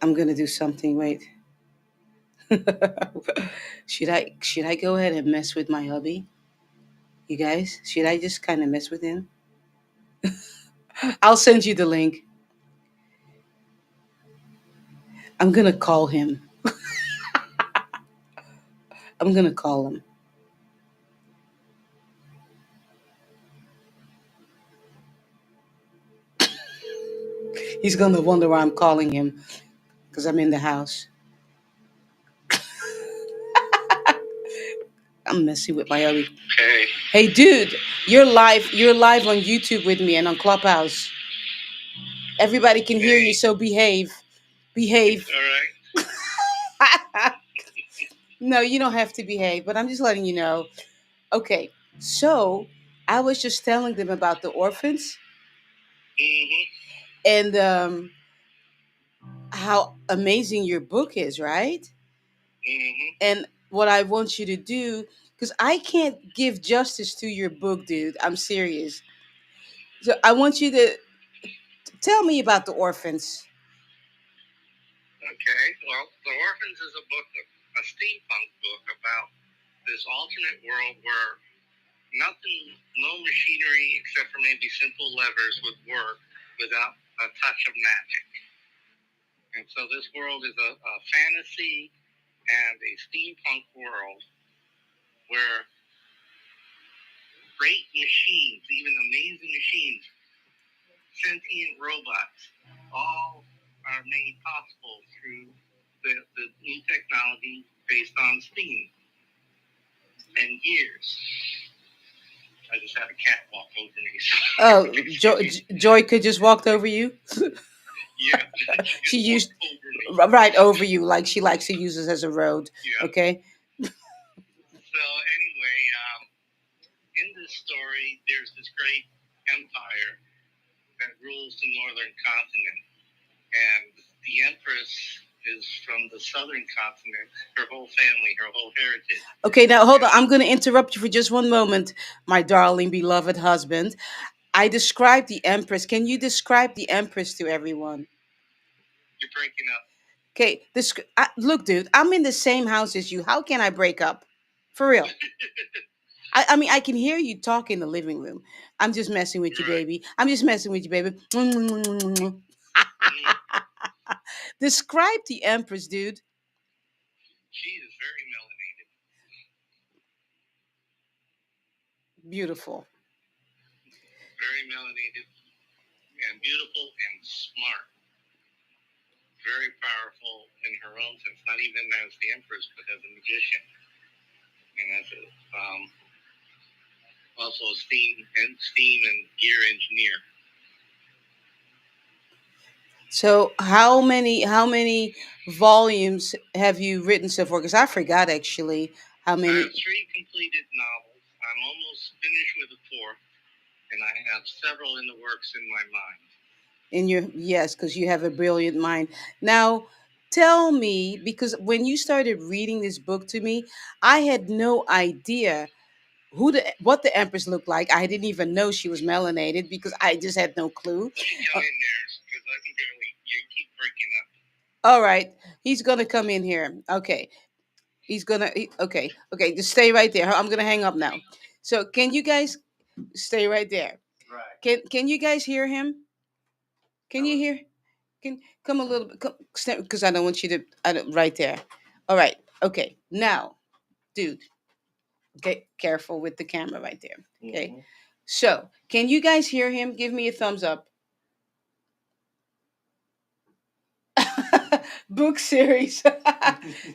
I'm gonna do something. Wait. Should I go ahead and mess with my hubby? You guys, should I just kind of mess with him? I'll send you the link. I'm gonna call him. I'm gonna call him. He's gonna wonder why I'm calling him because I'm in the house. I'm messing with my hubby. Okay. Hey, dude, you're live. You're live on YouTube with me and on Clubhouse. Everybody can hear you, Hey. so behave. Behave. All right. No, you don't have to behave, but I'm just letting you know. Okay, so I was just telling them about the orphans Mm-hmm. and how amazing your book is, right? Mm-hmm. And what I want you to do, because I can't give justice to your book, dude. I'm serious. So I want you to tell me about the orphans. Okay. Well, The Orphans is a steampunk book about this alternate world where nothing, no machinery except for maybe simple levers would work without a touch of magic. And so this world is a fantasy and a steampunk world where great machines, even amazing machines, sentient robots, all are made possible through the new technology based on steam and gears. I just had a cat walk over me. Oh, Joy could just walked over you. Yeah, she She just used walked over me. right over you, like she likes to use this as a road. Yeah. Okay. So anyway, in this story, there's this great empire that rules the northern continent, and the empress is from the southern continent. Her whole family, her whole heritage. Okay, now hold on. I'm going to interrupt you for just one moment, my darling, beloved husband. I described the Empress. Can you describe the Empress to everyone? You're breaking up. Okay, look, dude, I'm in the same house as you. How can I break up? For real. I mean, I can hear you talk in the living room. I'm just messing with you, Right. baby. I'm just messing with you, baby. Mm. Describe the Empress, dude. She is very melanated, Beautiful. very melanated, and beautiful and smart. Very powerful in her own sense, not even as the empress, but as a magician and as a also a steam and gear engineer. So how many volumes have you written so far? Because I forgot actually how I have many 3 completed novels. I'm almost finished with the 4th, and I have several in the works in my mind. in your yes, because you have a brilliant mind. Now tell me, because when you started reading this book to me, I had no idea what the Empress looked like. I didn't even know she was melanated because I just had no clue. Let me come Uh, in there because I can barely. You keep breaking up. all right, he's gonna come in here. Okay, okay, just stay right there. I'm gonna hang up now. So can you guys stay right there? Right. Can you guys hear him? Can you hear? Can come a little bit because I don't want you to. I don't, right there. All right. Okay. Now, dude, get careful with the camera right there. Okay. Mm-hmm. So, can you guys hear him? Give me a thumbs up. Book series.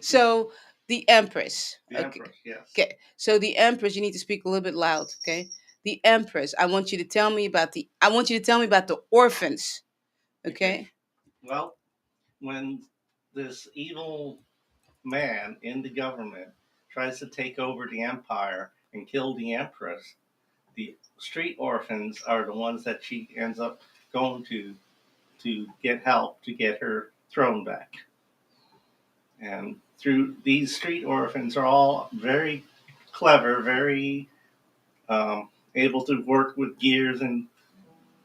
So, the Empress. The Okay. empress, yes. Okay. So, the Empress. You need to speak a little bit loud. Okay. The Empress. I want you to tell me about the. I want you to tell me about the orphans. Okay. Well, when this evil man in the government tries to take over the empire and kill the empress, the street orphans are the ones that she ends up going to get help to get her throne back. And through these street orphans are all very clever, very able to work with gears and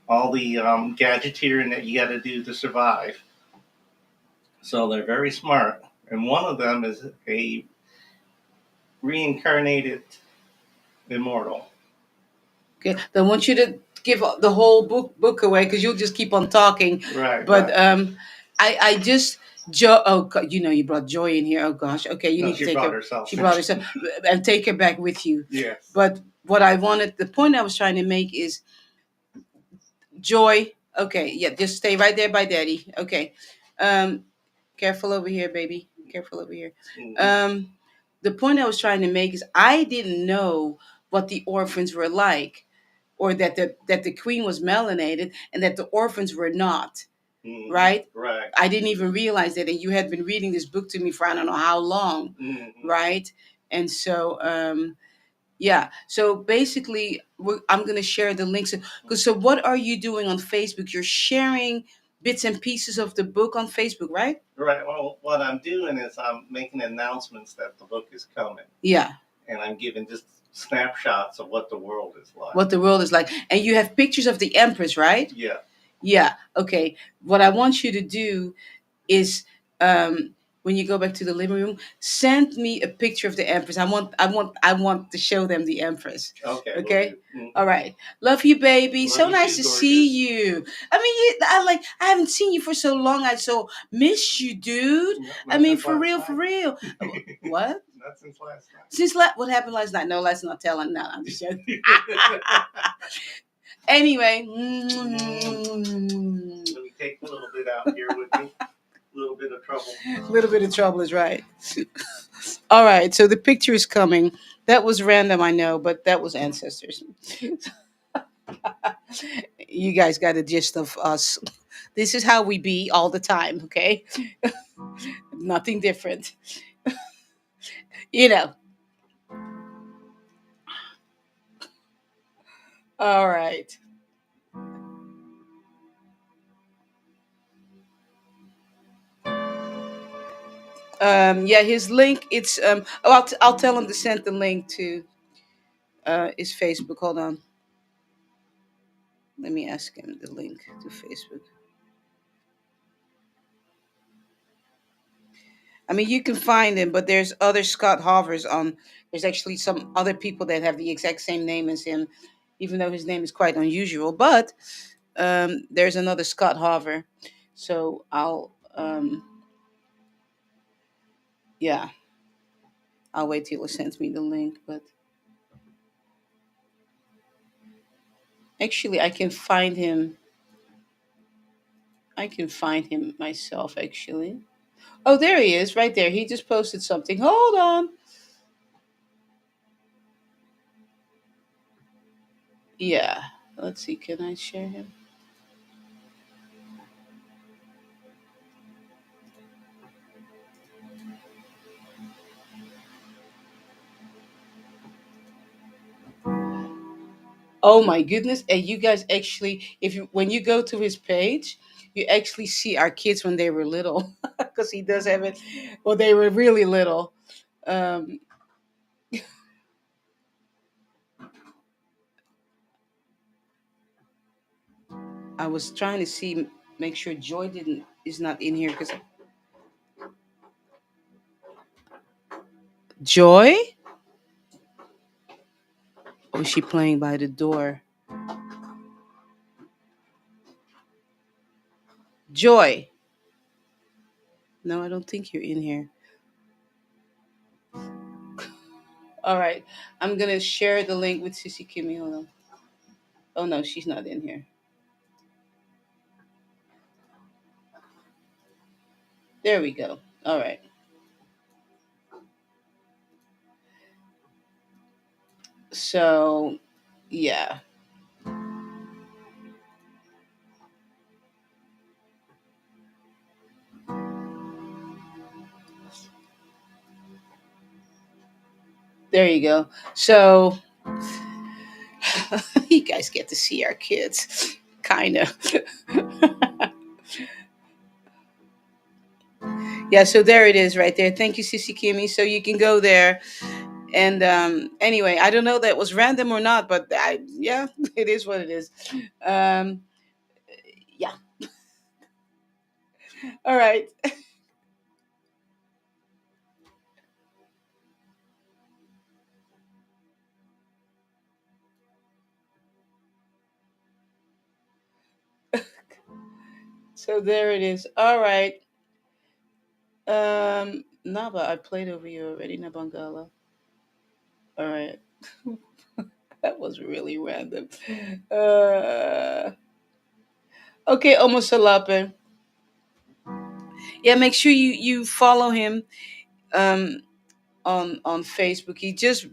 all the gadgeteering that you got to do to survive. So they're very smart. And one of them is a reincarnated immortal. Okay, I want you to give the whole book away because you'll just keep on talking. Right, But right. I just Joy. Oh, you know, you brought Joy in here. Oh gosh. Okay, you No, need to she take brought her. herself. She brought herself and take her back with you. Yes. But what I wanted, the point I was trying to make is Joy. Okay, yeah, just stay right there by Daddy. Okay, um, careful over here, baby. Careful over here. Mhm. The point I was trying to make is I didn't know what the orphans were like, or that the queen was melanated and that the orphans were not. Right? Right. I didn't even realize that, and you had been reading this book to me for I don't know how long, right? And so, yeah. So basically, I'm going to share the links. Because so, what are you doing on Facebook? You're sharing bits and pieces of the book on Facebook, right? Right. Well, what I'm doing is I'm making announcements that the book is coming. Yeah. And I'm giving just snapshots of what the world is like. What the world is like, and you have pictures of the Empress, right? Yeah. Yeah. Okay. What I want you to do is when you go back to the living room, send me a picture of the Empress. I want to show them the Empress. Okay. Okay. We'll All right. Love you, baby. Love So you nice too, to gorgeous. see you. I mean, I haven't seen you for so long. I so miss you, dude. Not I mean, since for last real, night. for real. What? Not since last night. What happened last night? No, let's not tell him. No, I'm just joking. Anyway. Let me take a little bit out here with me. A little bit of trouble. A little bit of trouble is right. All right, so the picture is coming. That was random, I know, but that was ancestors. You guys got a gist of us. This is how we be all the time, okay? Nothing different. You know. All right. Yeah, his link. It's Oh, I'll tell him to send the link to his Facebook. Hold on. Let me ask him the link to Facebook. I mean, you can find him, but there's other Scott Hovers on. There's actually some other people that have the exact same name as him, even though his name is quite unusual. But there's another Scott Hover, so yeah, I'll wait till he sends me the link. But actually, I can find him. I can find him myself. Actually, oh, there he is, right there. He just posted something. Hold on. Yeah, let's see. Can I share him? Oh my goodness. And you guys actually, if you when you go to his page, you actually see our kids when they were little. Because he does have it. Well, they were really little. Um, I was trying to see, make sure Joy didn't is not in here because Joy? Oh, is she playing by the door? Joy. No, I don't think you're in here. All right. I'm gonna share the link with Sissy Kimmy. Hold on. Oh no, she's not in here. There we go. All right. So yeah. There you go. So you guys get to see our kids, kind of. Yeah, so there it is right there. Thank you, Sissy Kimmy. So you can go there And anyway, I don't know that was random or not, but yeah, it is what it is. Um, yeah. All right. So there it is. All right. Naba, I played over you already, Nabangala. All right. That was really random. Uh, okay, Omosalape. Yeah, make sure you follow him um on Facebook. He just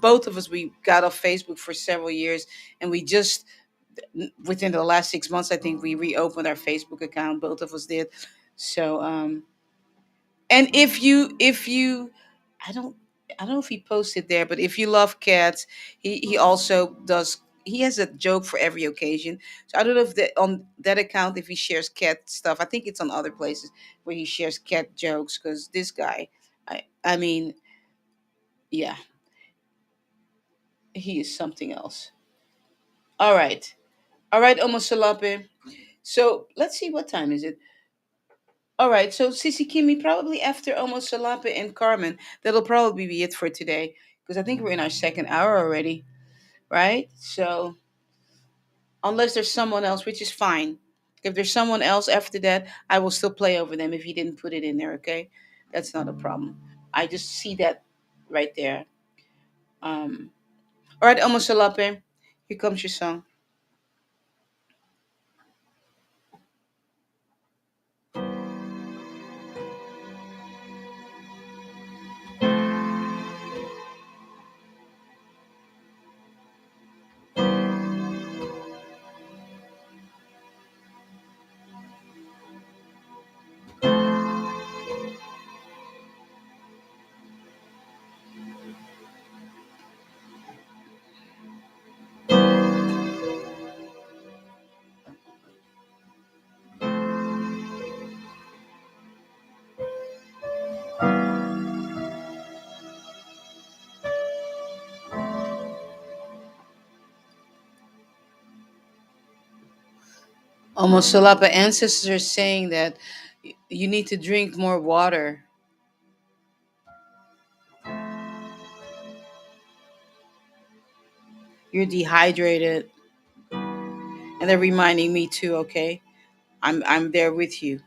both of us, we got off Facebook for several years, and we just within the last 6 months, I think we reopened our Facebook account. Both of us did. So and if you I don't know if he posted there, but if you love cats, he also does. He has a joke for every occasion. So I don't know if that on that account, if he shares cat stuff. I think it's on other places where he shares cat jokes, because this guy, I mean, yeah, he is something else. All right, all right, Omosalape. So let's see, what time is it? All right, so Sissy Kimi, probably after Omosalape and Carmen, that'll probably be it for today, because I think we're in our second hour already, right? So unless there's someone else, which is fine. If there's someone else after that, I will still play over them if you didn't put it in there, okay? That's not a problem. I just see that right there. Um, all right, Omosalape, here comes your song. Omosalape, ancestors are saying that you need to drink more water. You're dehydrated. And they're reminding me too, okay? I'm there with you.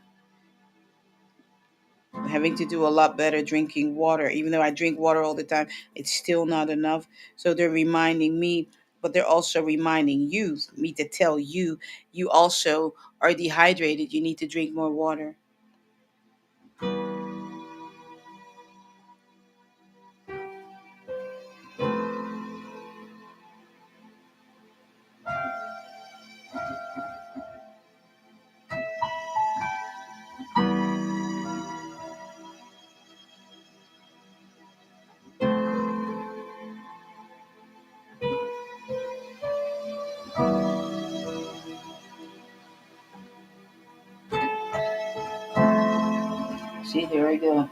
I'm having to do a lot better drinking water. Even though I drink water all the time, it's still not enough. So they're reminding me, but they're also reminding you, me to tell you, you also are dehydrated. You need to drink more water. See, there I go.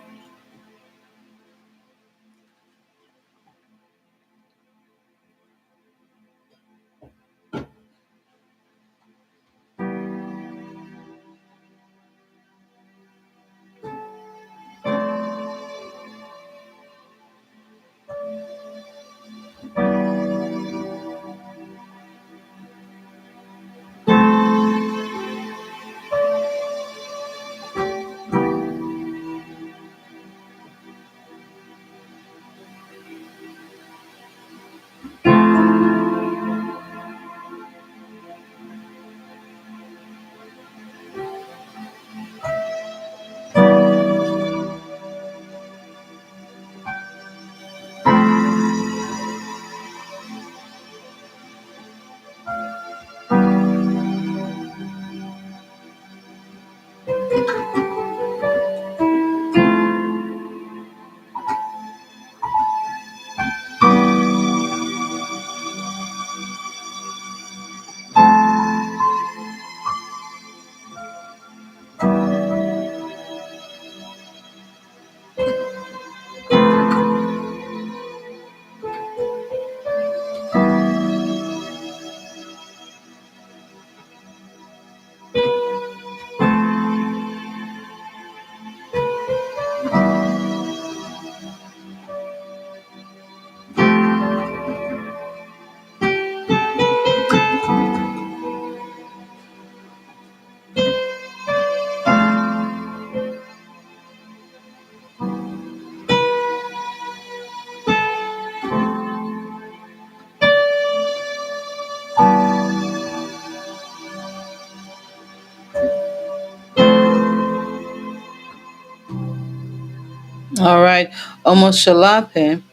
All right. Almost shalape.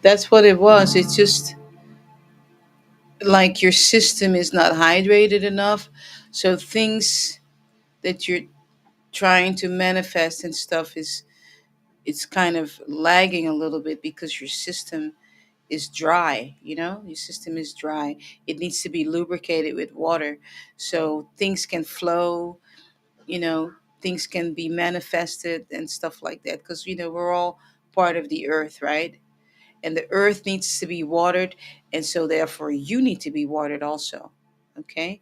That's what it was. It's just like your system is not hydrated enough. So things that you're trying to manifest and stuff is it's kind of lagging a little bit because your system is dry, your system is dry. It needs to be lubricated with water so things can flow, you know things can be manifested and stuff like that, because we're all part of the earth, right? And the earth needs to be watered, and so therefore you need to be watered also. Okay.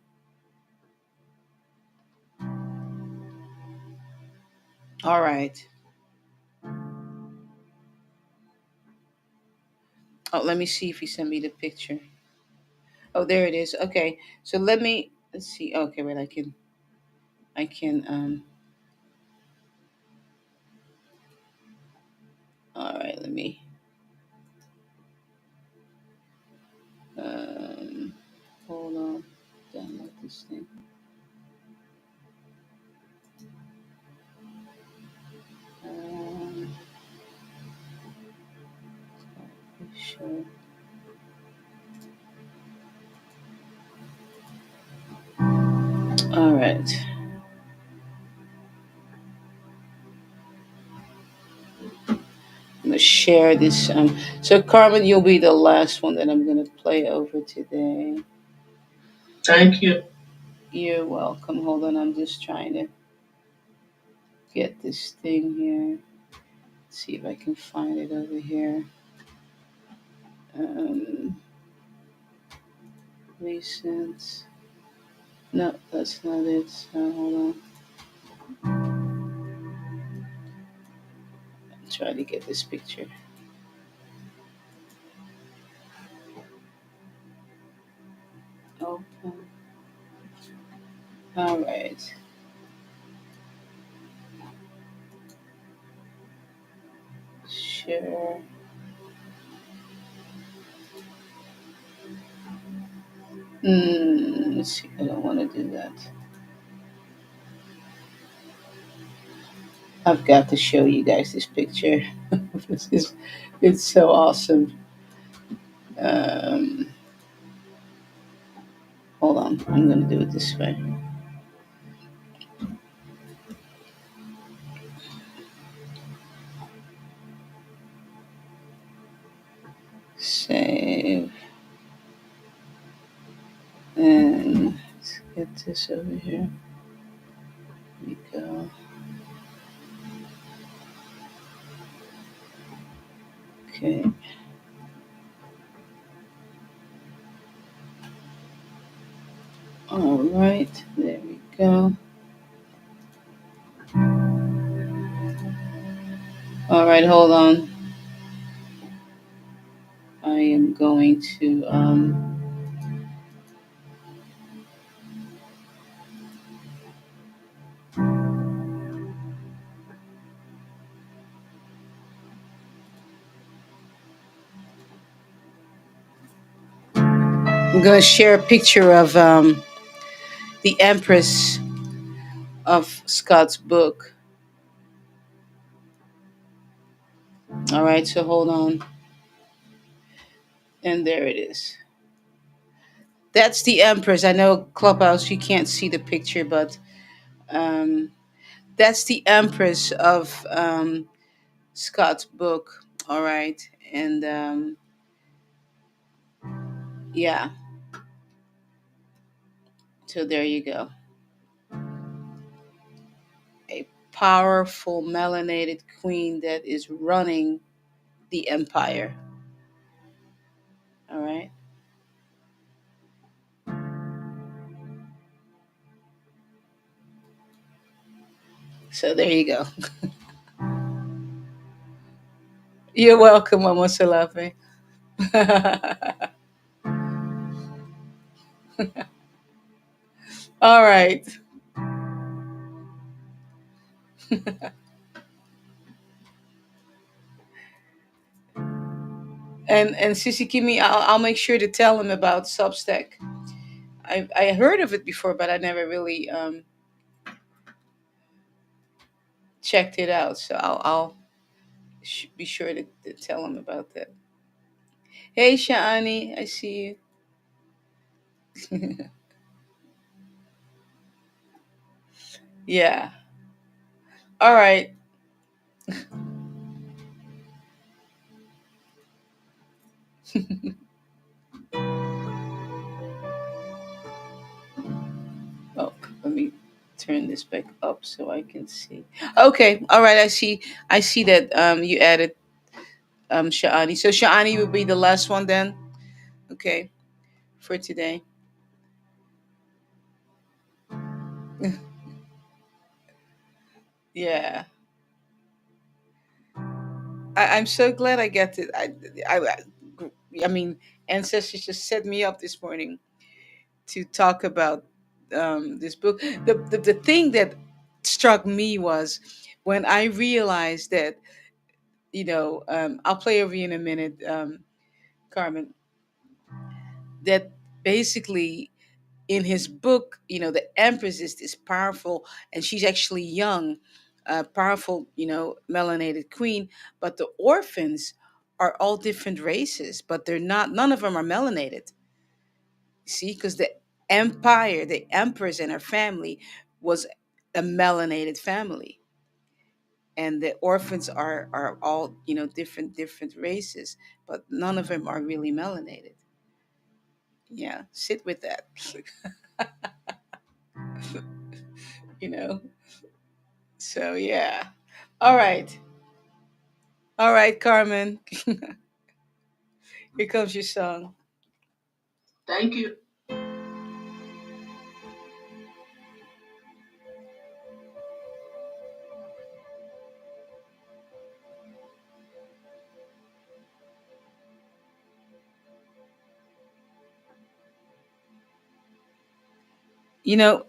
All right. Oh, let me see if he sent me the picture. Oh, there it is. Okay, so let's see. Okay, wait, I can all right, let me um hold on, download this thing. um sure. All right, I'm gonna share this. So Carmen, you'll be the last one that I'm gonna play over today. Thank you. You're welcome. Hold on, I'm just trying to get this thing here. See if I can find it over here. um Recent. No, that's not it. So hold on. Try to get this picture. Open. All right. Share. Let's see. I don't want to do that. I've got to show you guys this picture. This is, it's so awesome. Um, Hold on. I'm going to do it this way. Save. And let's get this over here. Here we go. Okay. All right. There we go. All right. Hold on. I am going to I'm going to share a picture of the Empress of Scott's book. All right, so hold on. And there it is. That's the Empress. I know Clubhouse, you can't see the picture, but um, that's the Empress of Scott's book. All right. And yeah, so there you go. A powerful melanated queen that is running the empire. All right. So there you go. You're welcome, Mama Salafe. All right. And Sissy Kimi, I'll make sure to tell him about Substack. I heard of it before, but I never really checked it out. So I'll Be sure to tell him about that. Hey, Shani, I see you. Yeah. All right. Oh, let me turn this back up so I can see. Okay. All right. I see. I see that you added Shani. So Shani will be the last one then. Okay, for today. Yeah. I'm so glad I got to. I mean, ancestors just set me up this morning to talk about this book. The thing that struck me was when I realized that, I'll play over you in a minute, Carmen, that basically in his book, the Empress is this powerful, and she's actually young, powerful, melanated queen, but the orphans are all different races, but they're not, none of them are melanated. See, because the empire, the empress and her family was a melanated family, and the orphans are all different races, but none of them are really melanated. Yeah, sit with that. you know. So yeah. All right, all right, Carmen. Here comes your song. Thank you.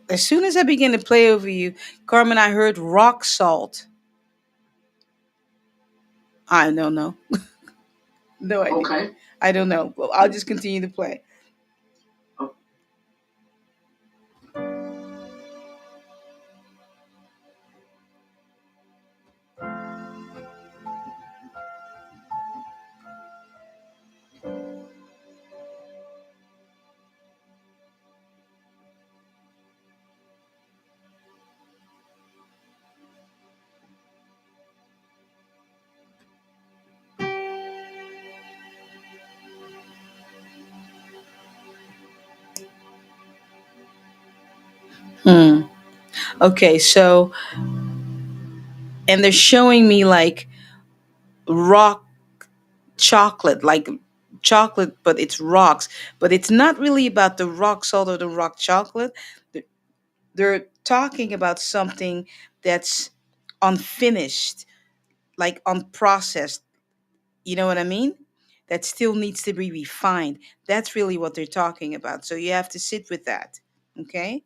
As soon as I began to play over you, Carmen, I heard rock salt. I don't know. No idea. Okay. I don't know. Well, I'll just continue to play. Oh, Hmm. Okay, so and they're showing me like rock chocolate, like chocolate, but it's rocks. But it's not really about the rock salt or the rock chocolate. They're they're talking about something that's unfinished, like unprocessed. You know what I mean? That still needs to be refined. That's really what they're talking about. So you have to sit with that. Okay?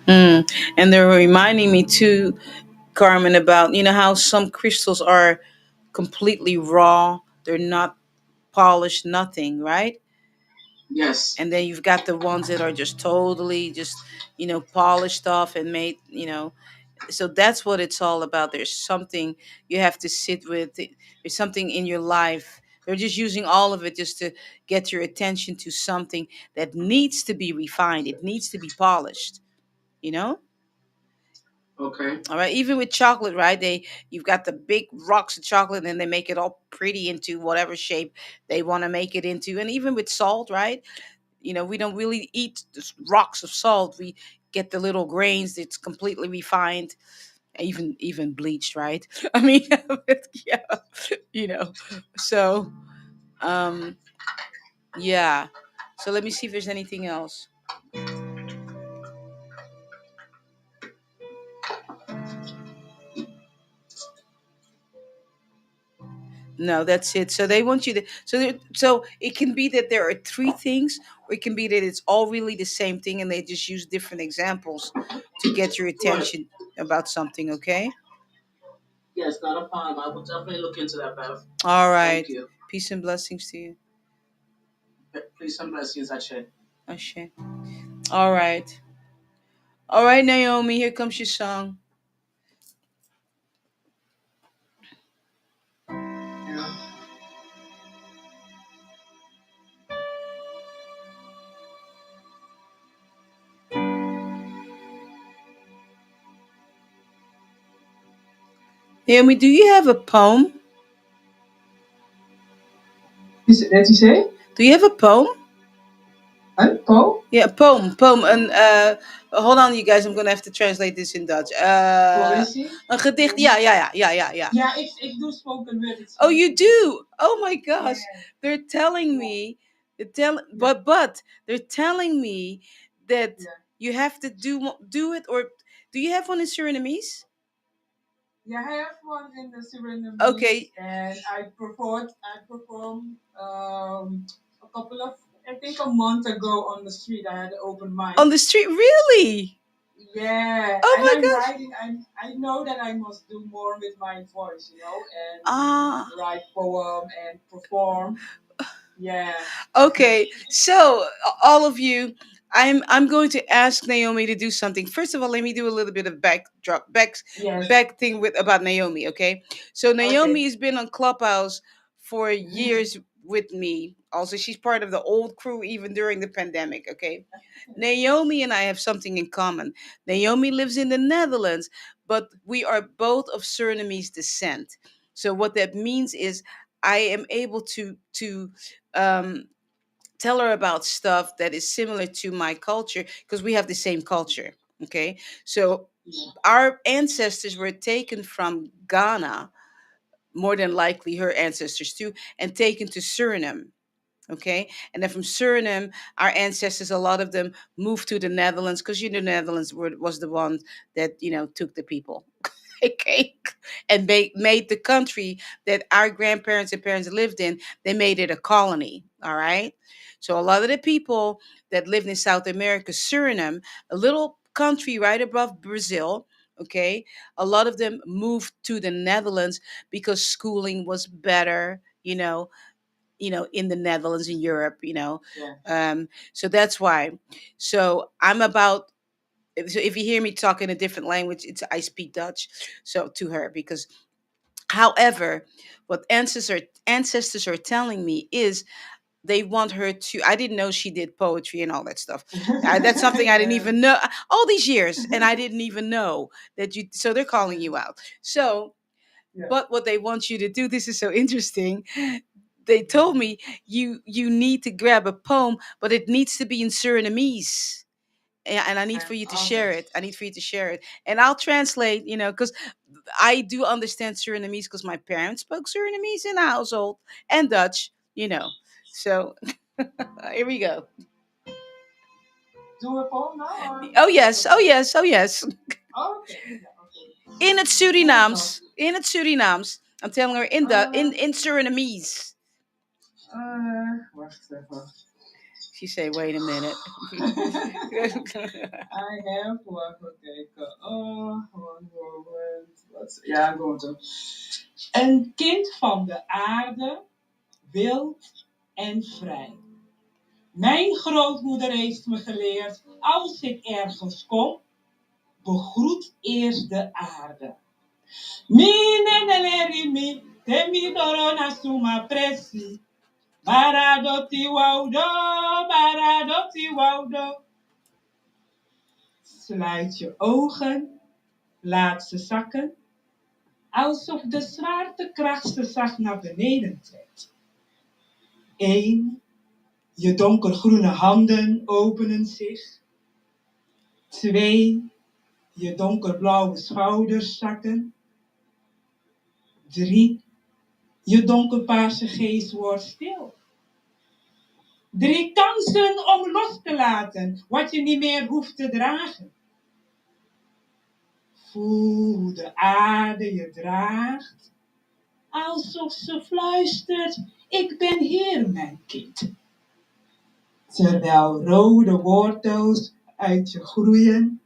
Mm. And they're reminding me too, Carmen, about how some crystals are completely raw. They're not polished, nothing, right? yes. And then you've got the ones that are just totally just polished off and made, So that's what it's all about. There's something you have to sit with. There's something in your life. They're just using all of it just to get your attention to something that needs to be refined. It needs to be polished, you know? Okay. All right, even with chocolate, right? You've got the big rocks of chocolate, and then they make it all pretty into whatever shape they want to make it into. And even with salt, right? We don't really eat rocks of salt. We get the little grains that's completely refined, even bleached, right? I mean, yeah, you know. So, um, yeah. So let me see if there's anything else. No, that's it. So they want you to. So it can be that there are three things, or it can be that it's all really the same thing, and they just use different examples to get your Right. attention about something. Okay. Yes, not a problem. I will definitely look into that, Bev. All Thank right. you. Peace and blessings to you. Please and blessings, Ashe. Ashe. All right. All right, Naomi. Here comes your song. Yeah. Naomi, do you have a poem? That you say? Do you have a poem? Paul? Yeah, poem. And hold on, you guys. I'm gonna have to translate this in Dutch. Poëzie? Een gedicht. Poem? Ja. Ja, ik doe spoken word. Ik Oh, schrijf you gedichten. do. Oh my gosh. Yeah. They're telling Ja. me. Ja. But they're telling me that Ja. you have to do it, or do you have one in Surinamese? Yeah, I have one in the Surinamese, Okay, and I performed a couple of, I think a month ago on the street. I had an open mic. on the street, really? Yeah, Oh and my I'm gosh. writing. I know that I must do more with my voice, and Ah. write poem and perform. Yeah. Okay, so all of you, I'm going to ask Naomi to do something. First of all, let me do a little bit of Yes. back thing with about Naomi. Okay, so Okay. Naomi has been on Clubhouse for years with me. Also, she's part of the old crew even during the pandemic. Okay, Naomi and I have something in common. Naomi lives in the Netherlands, but we are both of Surinamese descent. So what that means is I am able to um, tell her about stuff that is similar to my culture because we have the same culture. Okay, so Yeah. our ancestors were taken from Ghana, more than likely her ancestors too, and taken to Suriname. Okay, and then from Suriname, our ancestors, a lot of them moved to the Netherlands because the Netherlands was the one that took the people. Okay, and made the country that our grandparents and parents lived in. They made it a colony. All right, so a lot of the people that lived in South America, Suriname, a little country right above Brazil. Okay, a lot of them moved to the Netherlands because schooling was better. In the Netherlands, in Europe. Yeah. So that's why. So I'm about. So if you hear me talk in a different language, I speak Dutch. So to her, because however, what ancestors are telling me is they want her to. I didn't know she did poetry and all that stuff. That's something I didn't Yeah. even know all these years, and I didn't even know that you. So they're calling you out. So Yeah. but what they want you to do, this is so interesting. They told me you need to grab a poem, but it needs to be in Surinamese. And I need for you to Okay. share it. I need for you to share it. And I'll translate, because I do understand Surinamese because my parents spoke Surinamese in the household and Dutch, So here we go. Do a poem now, or Oh is it yes, oh okay? yes, oh yes. Okay. Yeah. Okay. In het Here we go. Surinaams. In het Surinaams. I'm telling her in the Uh, in Surinamese. wacht even. She say, wait a minute. I have one. Kijken. One moment. Ja, goed. Een kind van de aarde, wild en vrij. Mijn grootmoeder heeft me geleerd, als ik ergens kom, begroet eerst de aarde. Mi neneleri mi, temi dorona suma presi. Baradoti waudo, baradoti waudo. Sluit je ogen, laat ze zakken, alsof de zwaartekracht ze zacht naar beneden trekt. 1. Je donkergroene handen openen zich. 2. Je donkerblauwe schouders zakken. 3. Je donkerpaarse geest wordt stil. 3 kansen om los te laten wat je niet meer hoeft te dragen. Voel hoe de aarde je draagt, alsof ze fluistert, ik ben hier mijn kind. Terwijl rode wortels uit je groeien,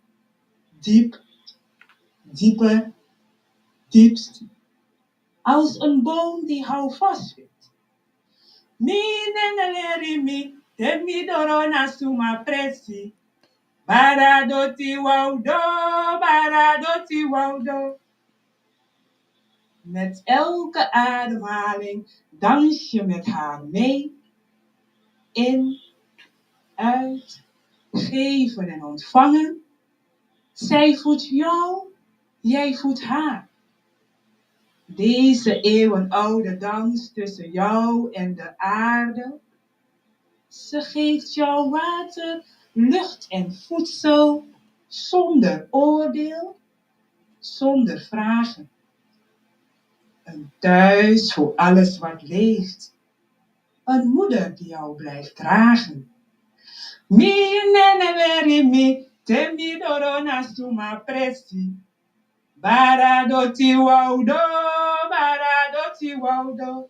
diep, dieper, diepst, als een boom die houvast vindt. Mi neneleri mi, temi dorona suma presi. Baradoti waudo, baradoti waudo. Met elke ademhaling dans je met haar mee. In, uit, geven en ontvangen. Zij voedt jou, jij voedt haar. Deze eeuwenoude dans tussen jou en de aarde. Ze geeft jou water, lucht en voedsel, zonder oordeel, zonder vragen. Een thuis voor alles wat leeft. Een moeder die jou blijft dragen. Mi neneveri mi, temi dorona suma presi. Baradoti waudo, baradoti waudo.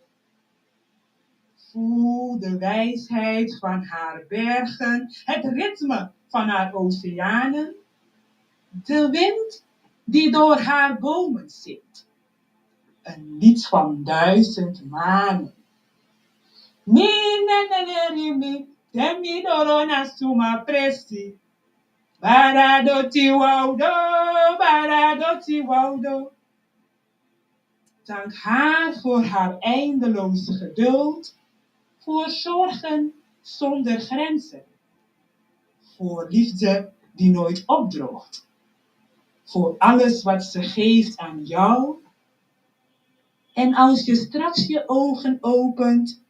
Voel de wijsheid van haar bergen, het ritme van haar oceanen. De wind die door haar bomen zingt. Een lied van 1000 manen. Mi neneneri mi, temi dorona suma presi. Baradoti waudo, baradoti waudo. Dank haar voor haar eindeloze geduld, voor zorgen zonder grenzen, voor liefde die nooit opdroogt, voor alles wat ze geeft aan jou. En als je straks je ogen opent,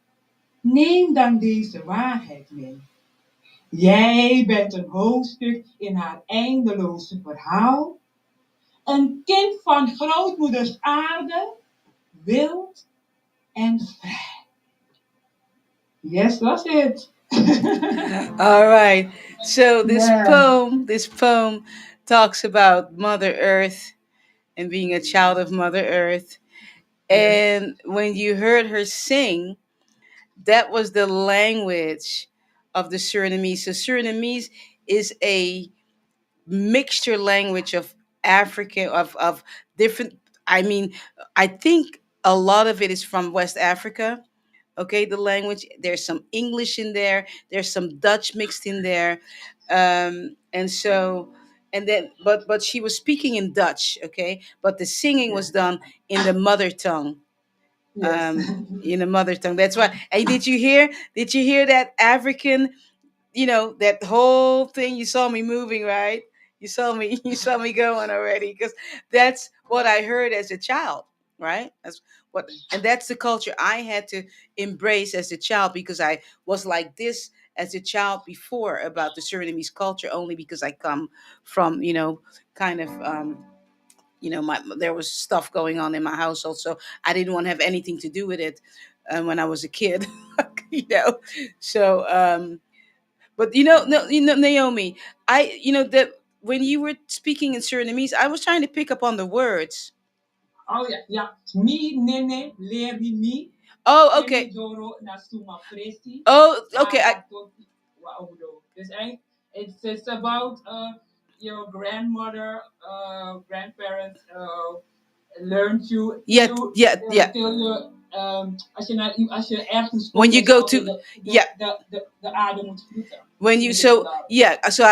neem dan deze waarheid mee. Jij bent een hoofdstuk in haar eindeloze verhaal. Een kind van grootmoeders aarde, wild en vrij. Yes, that's it. All right. So Yeah. this poem talks about Mother Earth and being a child of Mother Earth. Yes. And when you heard her sing, that was the language of the Surinamese. So Surinamese is a mixture language of African of different. I mean, I think a lot of it is from West Africa. Okay, the language. There's some English in there. There's some Dutch mixed in there, and so and then but she was speaking in Dutch. Okay, but the singing was Yes. done in the mother tongue. Yes. Um, in the mother tongue. That's why. Hey, did you hear? Did you hear that African, that whole thing? You saw me moving, right? You saw me going already, because that's what I heard as a child, right? That's what, and that's the culture I had to embrace as a child, because I was like this as a child before about the Surinamese culture, only because I come from, kind of, there was stuff going on in my household, so I didn't want to have anything to do with it when I was a kid, you know. So, but no, Naomi, that when you were speaking in Surinamese, I was trying to pick up on the words. Oh ja, ja. Mi nene leri mi. Oh, Temi okay. doro na suma presi. Oh, okay. Bara toti wa odo. Dus it's about your grandmother, grandparents learned you Yeah, till yeah, yeah. till you als je ergens When komt, you dat je go altijd to, yeah, de aarde moet groeten. when you, Spiritual so aarde. yeah, so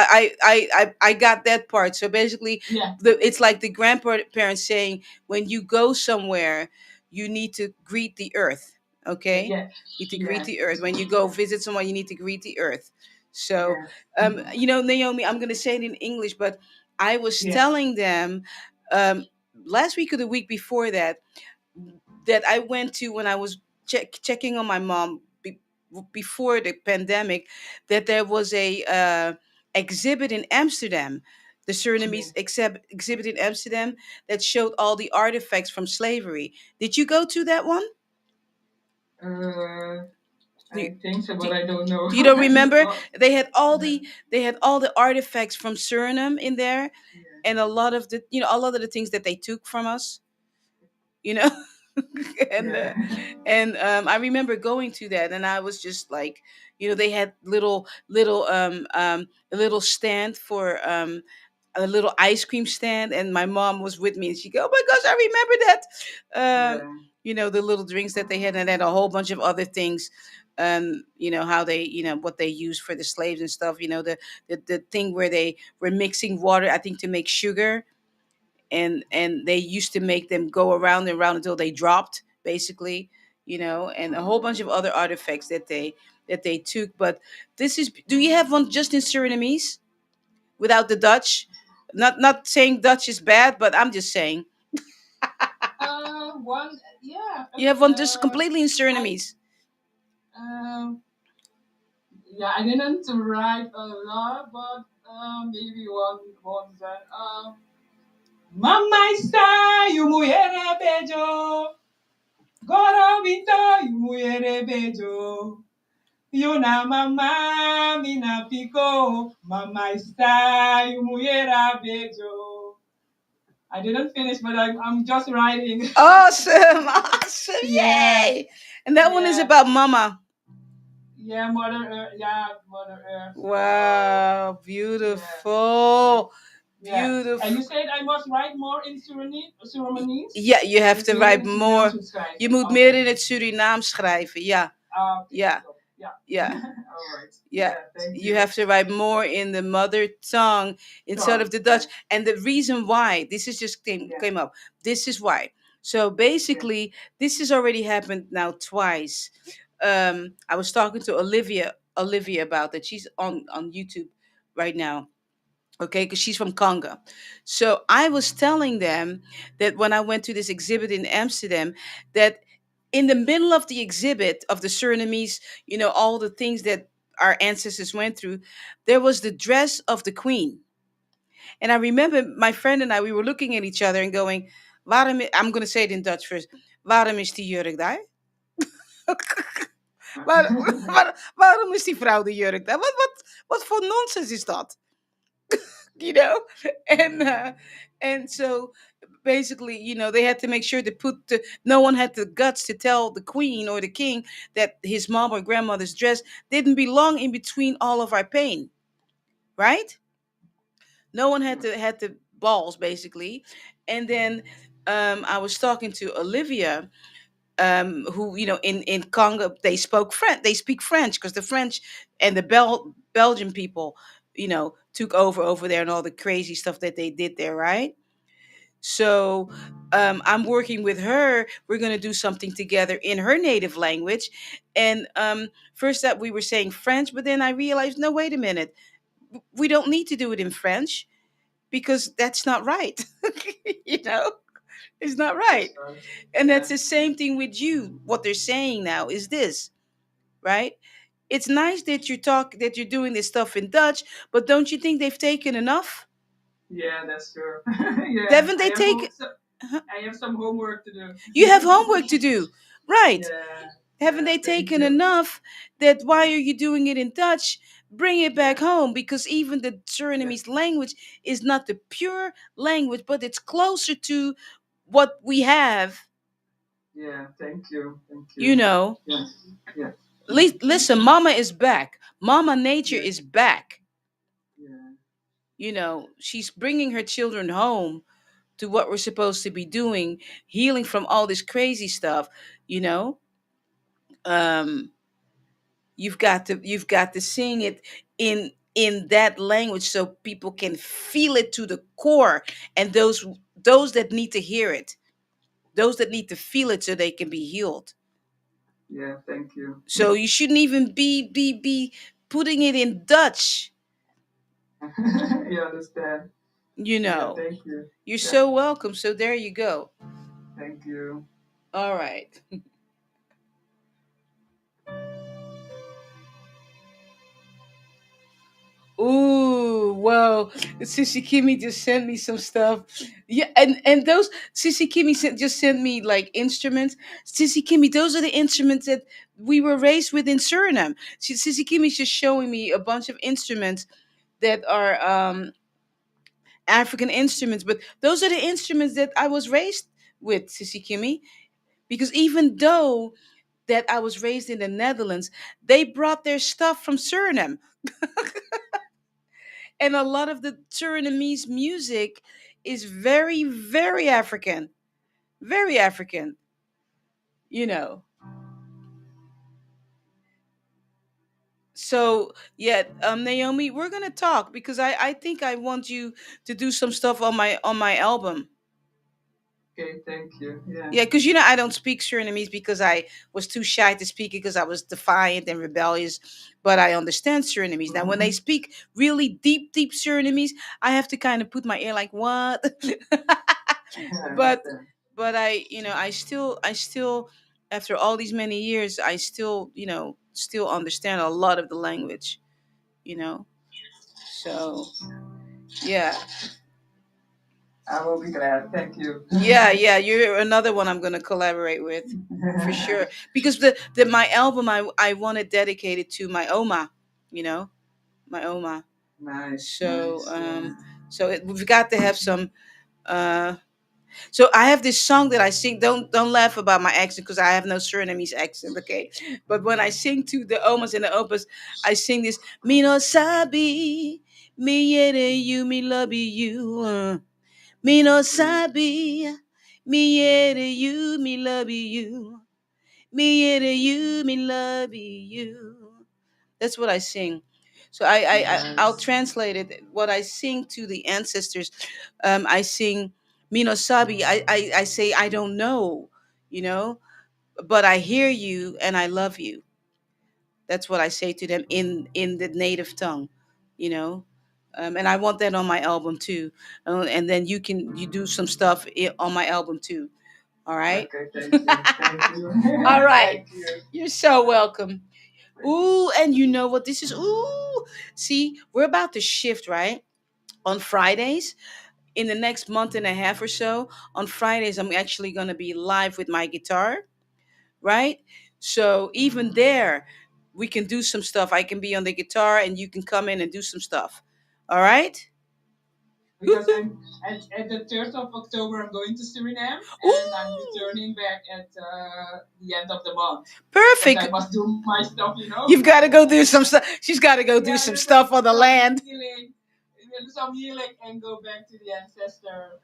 I got that part. So basically, Yeah. it's like the grandparents saying, when you go somewhere, you need to greet the earth. Okay, Yes. you need to greet Yes. the earth. When you go visit someone, you need to greet the earth. So Yes. Naomi, I'm gonna say it in English, but I was Yes. telling them um last week or the week before that I went to when I was checking on my mom before the pandemic, that there was a exhibit in Amsterdam, the Surinamese exhibit in Amsterdam, that showed all the artifacts from slavery. Did you go to that one? Uh, Do you, I think so, do, but I don't know. you don't You, remember? oh, They had all yeah. the artifacts from Suriname in there, Yeah. and a lot of the a lot of the things that they took from us. You know, and Yeah. I remember going to that, and I was just like, they had a little stand for a little ice cream stand, and my mom was with me, and she go, "Oh my gosh, I remember that." Yeah. The little drinks that they had, and then a whole bunch of other things. How they, what they used for the slaves and stuff. The thing where they were mixing water, I think, to make sugar, and they used to make them go around and around until they dropped, basically. And a whole bunch of other artifacts that they took. But this is, do you have one just in Surinamese without the Dutch? Not saying Dutch is bad, but I'm just saying One. Yeah. you have one just Uh, completely in I. Surinamese. Yeah, I didn't write a lot, but maybe one that Mama está you muere bejo, Gorobito you muere bejo, you na mama mina pico, Mama está you muere bejo. I didn't finish, but I'm just writing. Awesome. Awesome. Yeah, Yay. And that one is yeah, about mama. yeah, Mother Earth, yeah, Mother Earth. Wow, Yeah. beautiful. Yeah, and Beautiful. you said I must write more in Surinamese? Ja, je have Dus to meer in write het Surinaams more. moet Je schrijven. moet meer Oké. in het Surinaams schrijven. Ja, Oké, ja, stop. Ja. ja, Alright. yeah. Yeah, thank You you. have to write more in the mother tongue instead of Tongue. the Dutch. Yeah. And the reason why, this is just Yeah. came up. This is why. So Yeah. basically, this has already happened now twice. I was talking to Olivia about that. She's on YouTube right now. Okay, because she's from Congo. So I was telling them that when I went to this exhibit in Amsterdam, that in the middle of the exhibit of the Surinamese, all the things that our ancestors went through, there was the dress of the queen. And I remember my friend and I, we were looking at each other and going, I'm going to say it in Dutch first. Waarom is die jurk daar? Waarom is die vrouw de jurk daar? Wat voor nonsens is dat? you know and so basically, they had to make sure to no one had the guts to tell the queen or the king that his mom or grandmother's dress didn't belong in between all of our pain, right? No one had the balls, basically. And then I was talking to Olivia, who, in Congo, they speak French, because the French and the Belgian people, took over there, and all the crazy stuff that they did there, right? So I'm working with her. We're going to do something together in her native language. And first that we were saying French, but then I realized, no, wait a minute. We don't need to do it in French, because that's not right. you know, it's not right. That's right. And Yeah. that's the same thing with you. What they're saying now is this, right? It's nice that you're doing this stuff in Dutch, but don't you think they've taken enough? Yeah, that's true. Yeah, Haven't they taken? Huh? I have some homework to do. You have homework to do, right? Yeah. Haven't Yeah, they thank taken you. enough? That why Yeah. are you doing it in Dutch? Bring it back Yeah. home, because even the Yeah. Surinamese language is not the pure language, but it's closer to what we have. Yeah, thank you. Thank You you. know, Yeah. Yeah. listen, Mama is back. Mama Nature Yeah. is back. Yeah. She's bringing her children home to what we're supposed to be doing, healing from all this crazy stuff, you know, um, you've got to sing it in that language so people can feel it to the core, and those that need to hear it, those that need to feel it so they can be healed. Yeah, thank you. So you shouldn't even be putting it in Dutch, You understand? you Yeah, know. thank you. You're Yeah, so welcome. So there you go. thank you. All right. Ooh, well, Sissy Kimmy just sent me some stuff. Yeah, and those Sissy Kimmy just sent me like instruments. Sissy Kimmy, those are the instruments that we were raised with in Suriname. Sissy Kimmy's just showing me a bunch of instruments that are African instruments, but those are the instruments that I was raised with, Sissy Kimmy. Because even though that I was raised in the Netherlands, they brought their stuff from Suriname, and a lot of the Surinamese music is very, very African, very African. You know. So yeah, Naomi, we're gonna talk because I think I want you to do some stuff on my album. Okay, thank you. Yeah. Yeah, because I don't speak Surinamese because I was too shy to speak it because I was defiant and rebellious. But I understand Surinamese. Now, when they speak really deep, deep Surinamese, I have to kind of put my ear like, what? I but understand. I still, after all these many years, I still, still understand a lot of the language. You know, so yeah. I will be glad. Thank you. Yeah, yeah, you're another one I'm gonna collaborate with for sure. Because the my album I want it dedicated to my Oma, you know, my Oma. Nice, So nice. Yeah. we've got to have some. Uh, so I have this song that I sing. Don't laugh about my accent because I have no Surinamese accent, okay? But when I sing to the Omas and the Opas, I sing this. Me no sabi, me yere you, me love you. Me no sabi, me yere you, me love you. Me yere you, me love you. That's what I sing. So I'll Nice. translate it. What I sing to the ancestors, I sing me no sabi. I say I don't know, you know, but I hear you and I love you. That's what I say to them in the native tongue, you know. And I want that on my album too. And then you do some stuff on my album too. All right. Okay, thank you. Thank you. All right. Thank you. You're so welcome. Thank you. Ooh, and you know what this is? Ooh, see, we're about to shift, right? On Fridays, in the next month and a half or so, on Fridays, I'm actually going to be live with my guitar, right? So even there, we can do some stuff. I can be on the guitar and you can come in and do some stuff. All right? Because I'm at the 3rd of October, I'm going to Suriname and I'm Ooh, returning back at the end of the month. But perfect. I must do my stuff, you know. You've got to go do some stuff. She's got to go do Yeah, some there's stuff on the some land. healing, some healing, and go back to the ancestor.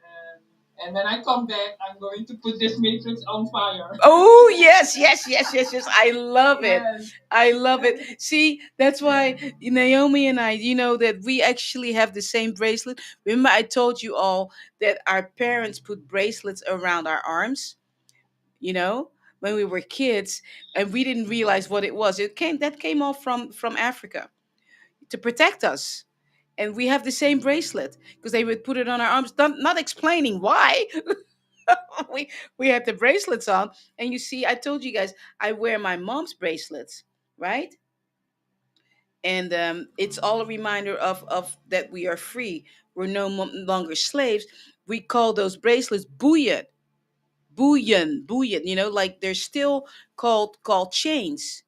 And when I come back, I'm going to put this matrix on fire. Oh yes, yes, yes, yes, yes. I love it. Yes. I love it. See, that's why Naomi and I, that we actually have the same bracelet. Remember, I told you all that our parents put bracelets around our arms, when we were kids, and we didn't realize what it was. That came all from Africa to protect us. And we have the same bracelet because they would put it on our arms, not explaining why. we had the bracelets on, and you see, I told you guys I wear my mom's bracelets, right? And it's all a reminder of that we are free. We're no longer slaves. We call those bracelets bullion, bullion. Like they're still called chains.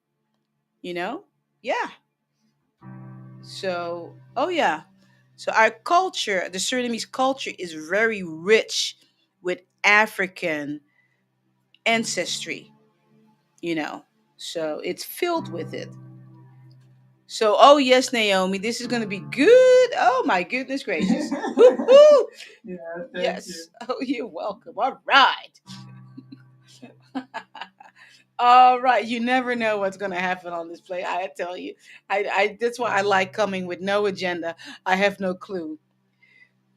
You know, yeah. So, oh yeah. So our culture, the Surinamese culture, is very rich with African ancestry. you know so it's filled with it. So, oh yes, Naomi, this is going to be good. Oh my goodness gracious. Woo-hoo. Yeah, thank you. Yes. Oh, you're welcome. All right. All right. You never know what's going to happen on this play. I tell you, I that's why I like coming with no agenda. I have no clue.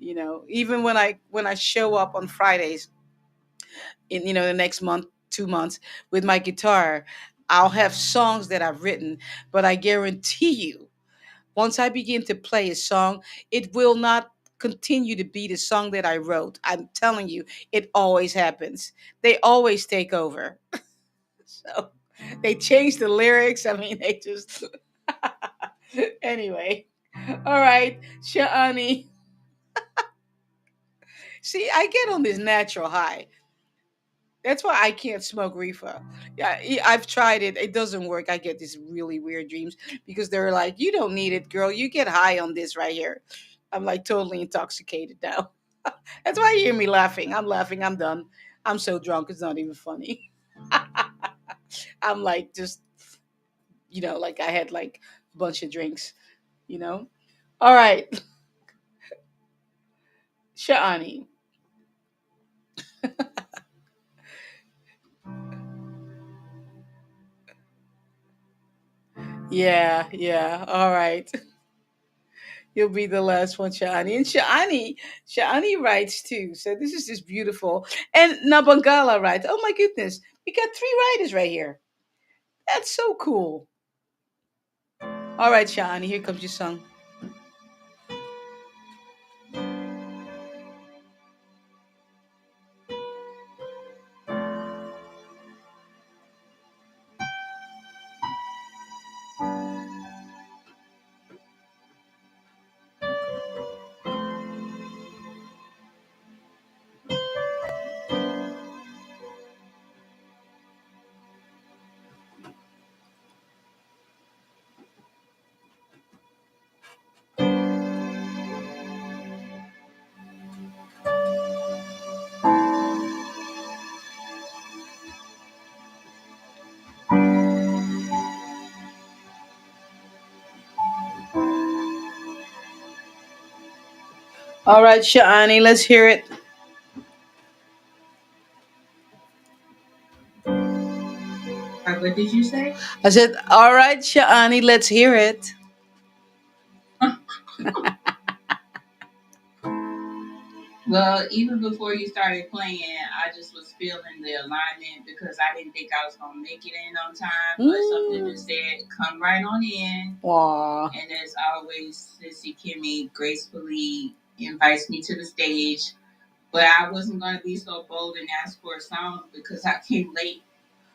Even when I show up on Fridays in the next month, 2 months with my guitar, I'll have songs that I've written, but I guarantee you, once I begin to play a song, it will not continue to be the song that I wrote. I'm telling you, it always happens. They always take over. So they change the lyrics. I mean, they just. Anyway. All right, Shani. See, I get on this natural high. That's why I can't smoke reefer. Yeah, I've tried it. It doesn't work. I get these really weird dreams because they're like, "You don't need it, girl. You get high on this right here." I'm like totally intoxicated now. That's why you hear me laughing. I'm laughing. I'm done. I'm so drunk. It's not even funny. I'm like just like I had like a bunch of drinks. You know. All right, Shani. Yeah, yeah. All right. You'll be the last one, Shani. And Shani writes too. So this is just beautiful. And Nabangala writes, oh my goodness, we got three writers right here. That's so cool. All right, Shani, here comes your song. All right, Shani, let's hear it. What did you say? I said, all right, Shani, let's hear it. Well, even before you started playing, I just was feeling the alignment because I didn't think I was gonna make it in on time, but something just said, "Come right on in." Aw. And as always, Sissy Kimmy gracefully invites me to the stage. But I wasn't gonna be so bold and ask for a song because I came late.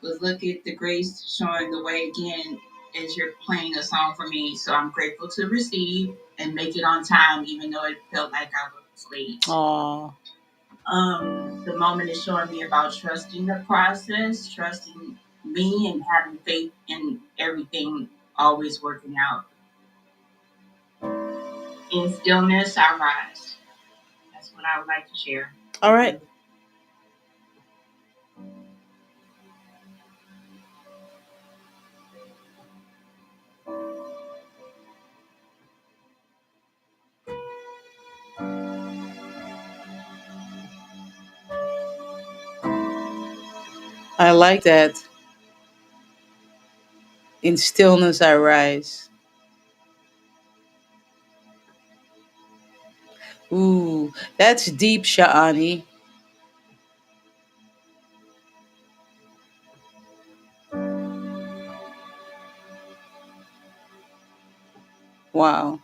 But look at the grace showing the way again as you're playing a song for me. So I'm grateful to receive and make it on time, even though it felt like I was late. Aw. The moment is showing me about trusting the process, trusting me, and having faith in everything always working out. In stillness, I rise. That's what I would like to share. All right. I like that. In stillness, I rise. Ooh, that's deep, Sha'ani. Wow.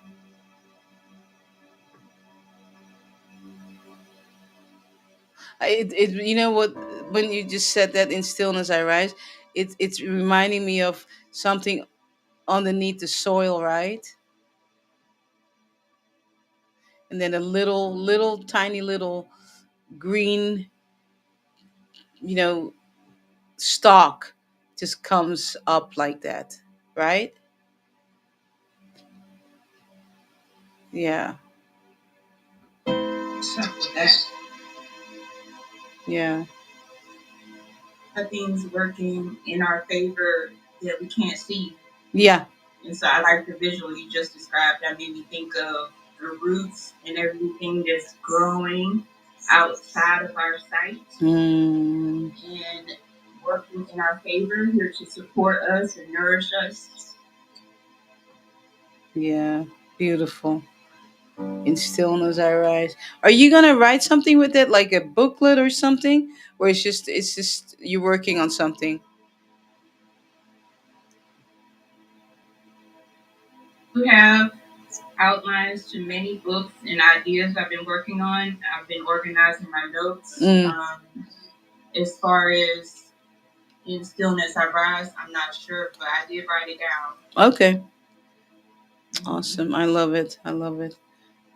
You know what? When you just said that in stillness I rise, it's reminding me of something underneath the soil, right? And then a little tiny little green, you know, stalk just comes up like that, right? Yeah, Something that yeah, things working in our favor that we can't see. yeah. And so I like the visual you just described. That made me think of the roots and everything that's growing outside of our sight and working in our favor, here to support us and nourish us. Yeah, beautiful. In stillness I rise. Are you gonna write something with it, like a booklet or something, or it's just you're working on something? We have outlines to many books and ideas I've been working on. I've been organizing my notes. Mm. As far as in stillness I rise, I'm not sure, but I did write it down. Okay, awesome. I love it. I love it.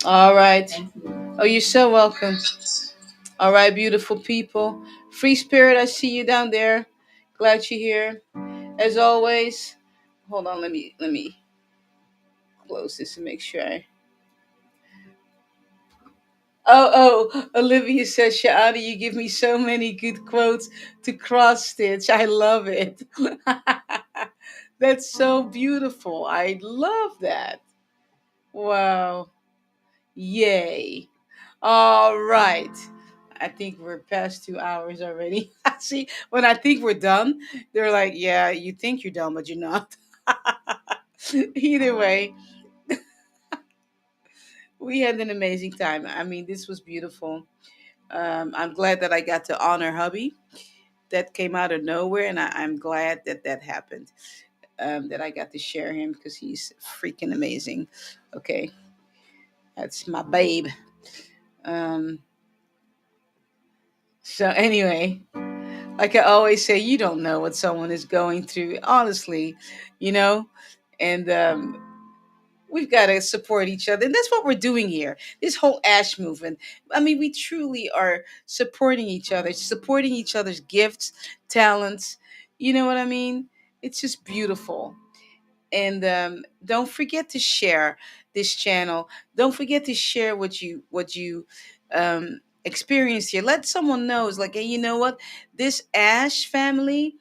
All right. Thank you. Oh, you're so welcome. All right, beautiful people. Free Spirit, I see you down there. Glad you're here. As always, hold on. Let me close this and make sure I. Olivia says, Shaani, you give me so many good quotes to cross stitch. I love it. That's so beautiful. I love that. Wow. Yay. All right. I think we're past 2 hours already. See, when I think we're done, they're like, yeah, you think you're done, but you're not. Either way, we had an amazing time. I mean, this was beautiful. I'm glad that I got to honor hubby. That came out of nowhere, and I'm glad that that happened. That I got to share him because he's freaking amazing. Okay, that's my babe. Um, so anyway, like I always say, you don't know what someone is going through, honestly, you know, and we've got to support each other, and that's what we're doing here. This whole Ash movement. I mean, we truly are supporting each other's gifts, talents. You know what I mean? It's just beautiful. And don't forget to share this channel. Don't forget to share what you experienced here. Let someone know. It's like, hey, you know what? This Ash family,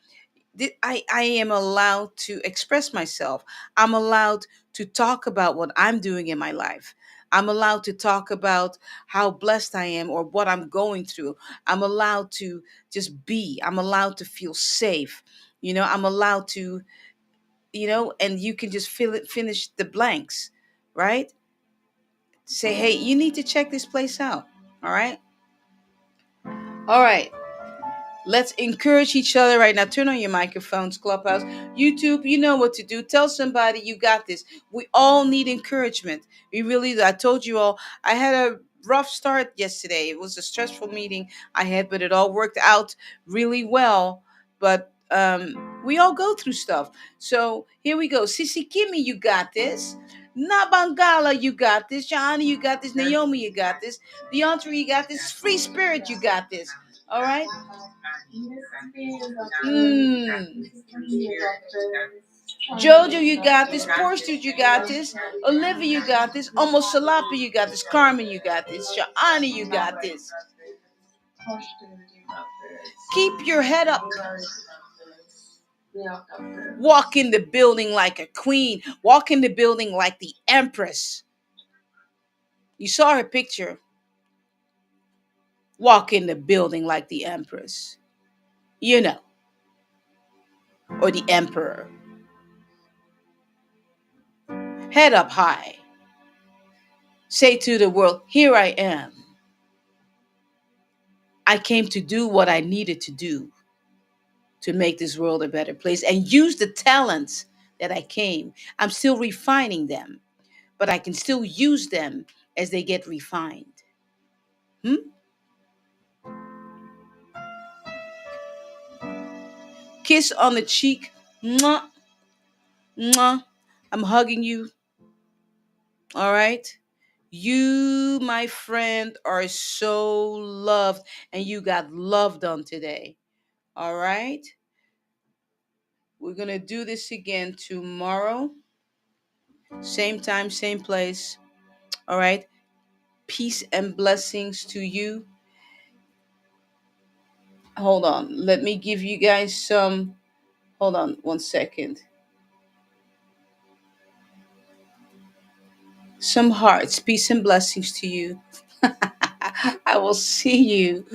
I am allowed to express myself. I'm allowed to talk about what I'm doing in my life. I'm allowed to talk about how blessed I am or what I'm going through. I'm allowed to just be. I'm allowed to feel safe. I'm allowed to, and you can just finish the blanks, right? Say, hey, you need to check this place out. All right. All right. Let's encourage each other right now. Turn on your microphones, Clubhouse, YouTube. You know what to do. Tell somebody you got this. We all need encouragement. We really do. I told you all, I had a rough start yesterday. It was a stressful meeting I had, but it all worked out really well. But we all go through stuff. So here we go. Sissy Kimmy, you got this. Nabangala, you got this. Johnny, you got this. Naomi, you got this. Deontre, you got this. Free Spirit, you got this. All right. Mm. Jojo, you got this. Porstude, you got this. Olivia, you got this. Almost Salapa, you got this. Carmen, you got this. Shaani, you got this. Keep your head up. Walk in the building like a queen. Walk in the building like the empress. You saw her picture. Walk in the building like the empress. You know, or the emperor. Head up high. Say to the world, here I am. I came to do what I needed to do to make this world a better place and use the talents that I came. I'm still refining them, but I can still use them as they get refined. Hmm? Kiss on the cheek. Mwah, mwah. I'm hugging you. All right. You, my friend, are so loved, and you got loved on today. All right. We're going to do this again tomorrow. Same time, same place. All right. Peace and blessings to you. Hold on. Let me give you guys some. Hold on 1 second. some hearts. Peace and blessings to you. I will see you